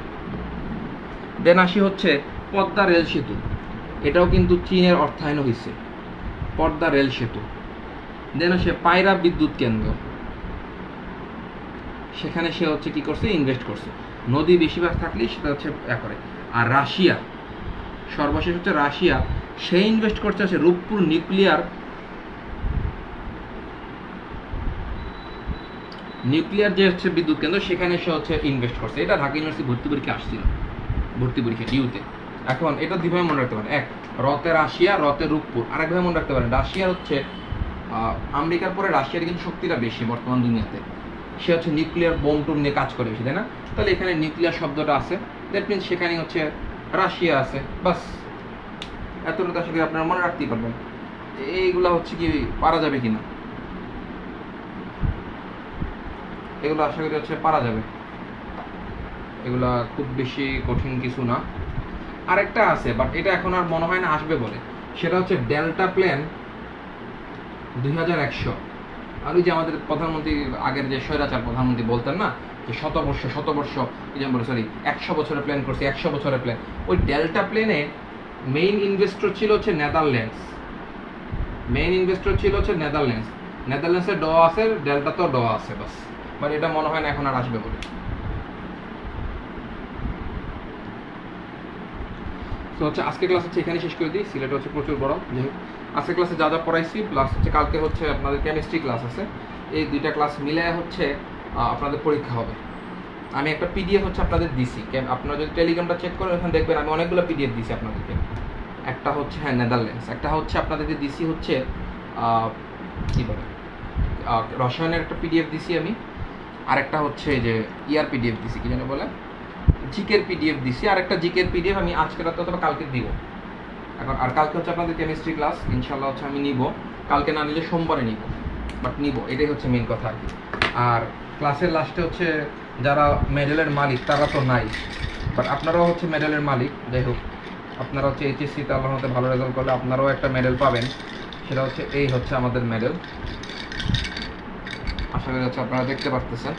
দেন আসি হচ্ছে পদ্মা রেল সেতু, এটাও কিন্তু চীনের অর্থায়ন হয়েছে, পদ্মা রেল সেতু। দেন আসে পায়রা বিদ্যুৎ কেন্দ্র, সেখানে সে হচ্ছে কি করছে? ইনভেস্ট করছে। নদী বেশিরভাগ থাকলেই সেটা হচ্ছে করে। আর রাশিয়া, সর্বশেষ হচ্ছে রাশিয়া, সে ইনভেস্ট করছে হচ্ছে রূপপুর নিউক্লিয়ার যে হচ্ছে বিদ্যুৎ কেন্দ্র, সেখানে সে হচ্ছে ইনভেস্ট করছে। এটা ঢাকা ইউনিভার্সিটি ভর্তি পরীক্ষা আসছিল, ভর্তি পরীক্ষা ডিউতে। এখন এটা দুইভাবে মনে রাখতে পারেন, এক রতে রাশিয়া, রতে রূপপুর। আরেকভাবে মনে রাখতে পারেন রাশিয়ার হচ্ছে আমেরিকার পরে রাশিয়ার কিন্তু শক্তিটা বেশি বর্তমান দুনিয়াতে, সে হচ্ছে নিউক্লিয়ার বোম টোম নিয়ে কাজ করে বেশি, তাই না? তাহলে এখানে নিউক্লিয়ার শব্দটা আছে, দ্যাট মিনস সেখানে হচ্ছে রাশিয়া আছে, বাস। এতটুকু আশা করি আপনারা মনে রাখতেই পারবেন। এইগুলা হচ্ছে কি পারা যাবে কিনা, এগুলো আশা করি হচ্ছে পারা যাবে, এগুলা খুব বেশি কঠিন কিছু না। আরেকটা আছে, বাট এটা এখন আর মনে হয় না আসবে বলে, সেটা হচ্ছে ডেল্টা প্ল্যান 2100। আর ওই যে আমাদের প্রধানমন্ত্রী, আগের যে স্বৈরাচার প্রধানমন্ত্রী বলতেন না যে শতবর্ষ 100 বছরের প্ল্যান করছে, 100 বছরের প্ল্যান। ওই ডেল্টা প্ল্যানে মেইন ইনভেস্টর ছিল হচ্ছে নেদারল্যান্ডস, নেদারল্যান্ডসের ড আছে, ডেল্টা তো ড আছে, বাস। বাট এটা মনে হয় না এখন আর আসবে বলে। তো হচ্ছে আজকে ক্লাস হচ্ছে এখানে শেষ করে দিই, সিলেট হচ্ছে প্রচুর বড়, যাই হোক। আজকে ক্লাসে যা যা পড়াইছি, প্লাস হচ্ছে কালকে হচ্ছে আপনাদের কেমিস্ট্রি ক্লাস আছে, এই দুইটা ক্লাস মিলে হচ্ছে আপনাদের পরীক্ষা হবে। আমি একটা পিডিএফ হচ্ছে আপনাদের দিছি, আপনারা যদি টেলিগ্রামটা চেক করেন ওখানে দেখবেন আমি অনেকগুলো পিডিএফ দিছি আপনাদেরকে। একটা হচ্ছে নেদারল্যান্ডস, একটা হচ্ছে আপনাদেরকে দিছি হচ্ছে কী বলে রসায়নের একটা পিডিএফ দিছি আমি, আরেকটা হচ্ছে যে ইয়ার পিডিএফ দিছি, কি যেন বলে জিকের পিডিএফ দিছি, আর একটা জিকের পিডিএফ আমি আজকে রাতে অথবা কালকে দিব। এখন আর কালকে হচ্ছে আপনাদের কেমিস্ট্রি ক্লাস, ইনশাল্লাহ হচ্ছে আমি নিব, কালকে না নিলে সোমবারে নিব, বাট নিব, এটাই হচ্ছে মেন কথা আর কি। আর ক্লাসের লাস্টে হচ্ছে যারা মেডেলের মালিক তারা তো নাই, বাট আপনারাও হচ্ছে মেডেলের মালিক। যাই হোক, আপনারা হচ্ছে এইচএসসিতে আল্লাহর মধ্যে ভালো রেজাল্ট করলে আপনারাও একটা মেডেল পাবেন। সেটা হচ্ছে এই হচ্ছে আমাদের মেডেল। আশা করি হচ্ছে আপনারা দেখতে পারতেছেন।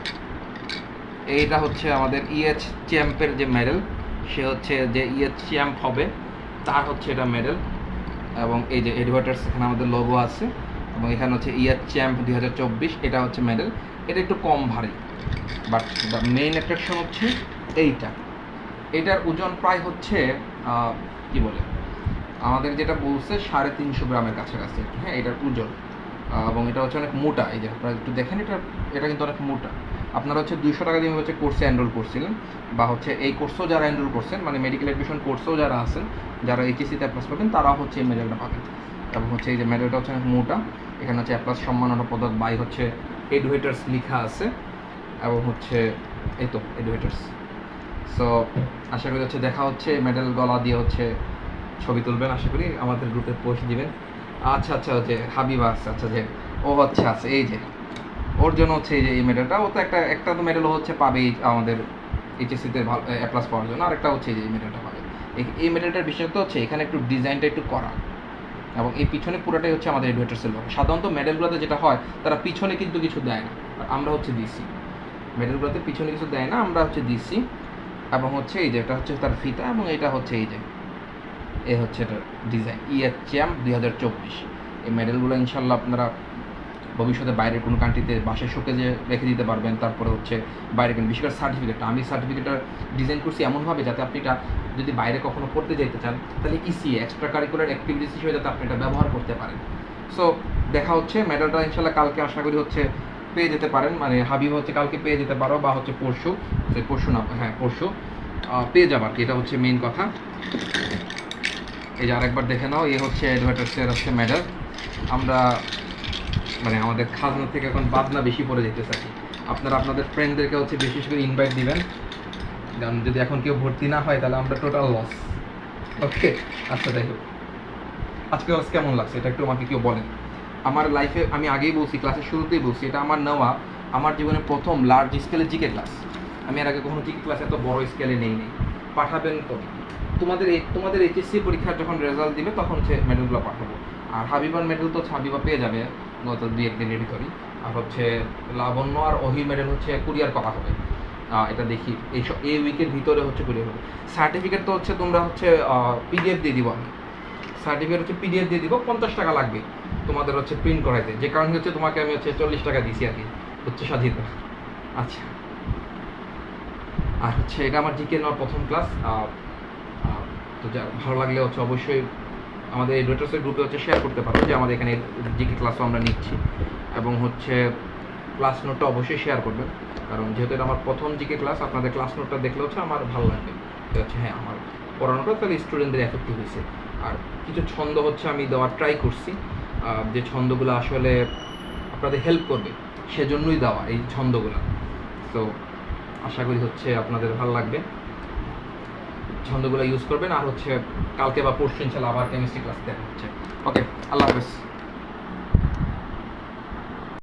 এইটা হচ্ছে আমাদের ইএচ চ্যাম্পের যে মেডেল, সে হচ্ছে যে ইএচ চ্যাম্প হবে তার হচ্ছে এটা মেডেল। এবং এই যে এডভার্টার্স এখানে আমাদের লোগো আছে, এবং এখানে হচ্ছে ইএচ চ্যাম্প 2024, এটা হচ্ছে মেডেল। এটা একটু কম ভারী, বাট দ্য মেইন অ্যাট্রাকশন হচ্ছে এইটা। এটার ওজন প্রায় হচ্ছে কি বলে, আমাদের যেটা বলছে 350 গ্রামের কাছাকাছি। হ্যাঁ, এটার ওজন। এবং এটা হচ্ছে অনেক মোটা। এই যে আপনারা একটু দেখেন, এটা কিন্তু অনেক মোটা। আপনারা হচ্ছে 200 টাকা দিয়ে হচ্ছে কোর্সে এনরোল করছিলেন, বা হচ্ছে এই কোর্সেও যারা এনরোল করছেন, মানে মেডিকেল এডুকেশন কোর্সেও যারা আছেন, যারা এইচএসসিতে অ্যাপ্লাস করবেন, তারাও হচ্ছে এই মেডেলটা পাবেন। এবং হচ্ছে এই যে মেডেলটা হচ্ছে অনেক মোটা। এখানে হচ্ছে অ্যাপ্লাস সম্মাননা পদক বাই হচ্ছে এডুকেটার্স লেখা আছে, এবং হচ্ছে এই তো এডুকেটার্স। সো আশা করি হচ্ছে দেখা হচ্ছে, মেডেল গলা দিয়ে হচ্ছে ছবি তুলবেন, আশা করি আমাদের গ্রুপে পোস্ট দিবেন। আচ্ছা আচ্ছা, যে হাবিবা আছে, আচ্ছা যে ও হচ্ছে আছে, এই যে ওর জন্য হচ্ছে এই যে এই মেডেলটা। ও তো একটা তো মেডেল হচ্ছে পাবেই আমাদের এইচএসসিতে ভালো অ্যাপ্লাস পাওয়ার জন্য, আরেকটা হচ্ছে এই যে মেডেলটা পাবে। এই মেডেলটার বিশেষত্ব হচ্ছে এখানে একটু ডিজাইনটা একটু করা, এবং এই পিছনে পুরোটাই হচ্ছে আমাদের এডুকেটার্সের লোক। সাধারণত মেডেলগুলোতে যেটা হয়, তারা পিছনে কিন্তু কিছু দেয় না, আর আমরা হচ্ছে দিছি। মেডেলগুলোতে পিছনে কিছু দেয় না, আমরা হচ্ছে দিছি। এবং হচ্ছে এই যে এটা হচ্ছে তার ফিতা, এবং এটা হচ্ছে এই যে এ হচ্ছে এটার ডিজাইন, ইএচ চ্যাম্প 2024। এই মেডেলগুলো ইনশাল্লাহ আপনারা ভবিষ্যতে বাইরের কোনো কান্ট্রিতে বাসায় শোকেজে রেখে দিতে পারবেন। তারপরে হচ্ছে বাইরে কেন, বিশেষ করে সার্টিফিকেটটা, আমি সার্টিফিকেটটা ডিজাইন করছি এমনভাবে যাতে আপনি এটা যদি বাইরে কখনো পড়তে যেতে চান, তাহলে ইসিএ এক্সট্রা কারিকুলার অ্যাক্টিভিটিস হিসেবে যাতে আপনি এটা ব্যবহার করতে পারেন। সো দেখা হচ্ছে, মেডেলটা ইনশাল্লাহ কালকে আশা করি হচ্ছে পেয়ে যেতে পারেন, মানে হাবিব হচ্ছে কালকে পেয়ে যেতে পারো, বা হচ্ছে পরশু না, হ্যাঁ পরশু পেয়ে যাবার, এটা হচ্ছে মেইন কথা। এই যে আরেকবার দেখে নাও, এই হচ্ছে এডভার্টার্সের হচ্ছে মেডেল। আমরা মানে আমাদের খাজনা থেকে এখন বাদনা বেশি পড়ে যেতে থাকি। আপনারা আপনাদের ফ্রেন্ডদেরকে হচ্ছে বিশেষ করে ইনভাইট দিবেন, কারণ যদি এখন কেউ ভর্তি না হয় তাহলে আমরা টোটাল লস। ওকে, আচ্ছা যাই হোক, আজকে ক্লাস কেমন লাগছে এটা একটু আমাকে কেউ বলেন। আমার লাইফে আমি আগেই বলছি, ক্লাসের শুরুতেই বলছি, এটা আমার নেওয়া আমার জীবনে প্রথম লার্জ স্কেলে জিকে ক্লাস। আমি এর আগে কখনো জিকে ক্লাস এত বড় স্কেলে নেই। পাঠাবেন তো তোমাদের এইচএসসি পরীক্ষার যখন রেজাল্ট দিবে তখন হচ্ছে মেডেলগুলো পাঠাবো। আর হাবিবার মেডেল তো হাবিবা পেয়ে যাবে গত 2-1 দিনের ভিতরই। আর হচ্ছে লাবণ্য আর অহির মেডেল হচ্ছে কুরিয়ার করা হবে। এটা দেখি এই উইকের ভিতরে হচ্ছে কুরিয়ার হবে। সার্টিফিকেট তো হচ্ছে তোমরা হচ্ছে পিডিএফ দিয়ে দিব। আমি সার্টিফিকেট হচ্ছে পিডিএফ দিয়ে দিব, 50 টাকা লাগবে তোমাদের হচ্ছে প্রিন্ট করাইতে, যে কারণে হচ্ছে তোমাকে আমি হচ্ছে 40 টাকা দিছি আর কি, হচ্ছে স্বাধীনতা। আচ্ছা, আর হচ্ছে এটা আমার জিকে নেওয়ার প্রথম ক্লাস। তো যা ভালো লাগলে হচ্ছে অবশ্যই আমাদের এই ডেটাসের গ্রুপে হচ্ছে শেয়ার করতে পারো যে আমাদের এখানে জিকে ক্লাসও আমরা নিচ্ছি, এবং হচ্ছে ক্লাস নোটটা অবশ্যই শেয়ার করবেন, কারণ যেহেতু এটা আমার প্রথম জিকে ক্লাস, আপনাদের ক্লাস নোটটা দেখলে হচ্ছে আমার ভালো লাগবে যে হচ্ছে হ্যাঁ আমার পড়ানোটা তাহলে স্টুডেন্টদের এফেক্টিভ হয়েছে। আর কিছু ছন্দ হচ্ছে আমি দেওয়ার ট্রাই করছি, যে ছন্দগুলো আসলে আপনাদের হেল্প করবে সেজন্যই দেওয়া এই ছন্দগুলো। তো আশা করি হচ্ছে আপনাদের ভালো লাগবে, ছন্দগুলো ইউজ করবেন। আর হচ্ছে কালকে বা পরশু ইনশাল্লাহ আবার কেমিস্ট্রি ক্লাস দেখা হচ্ছে। ওকে, আল্লাহ হাফেজ।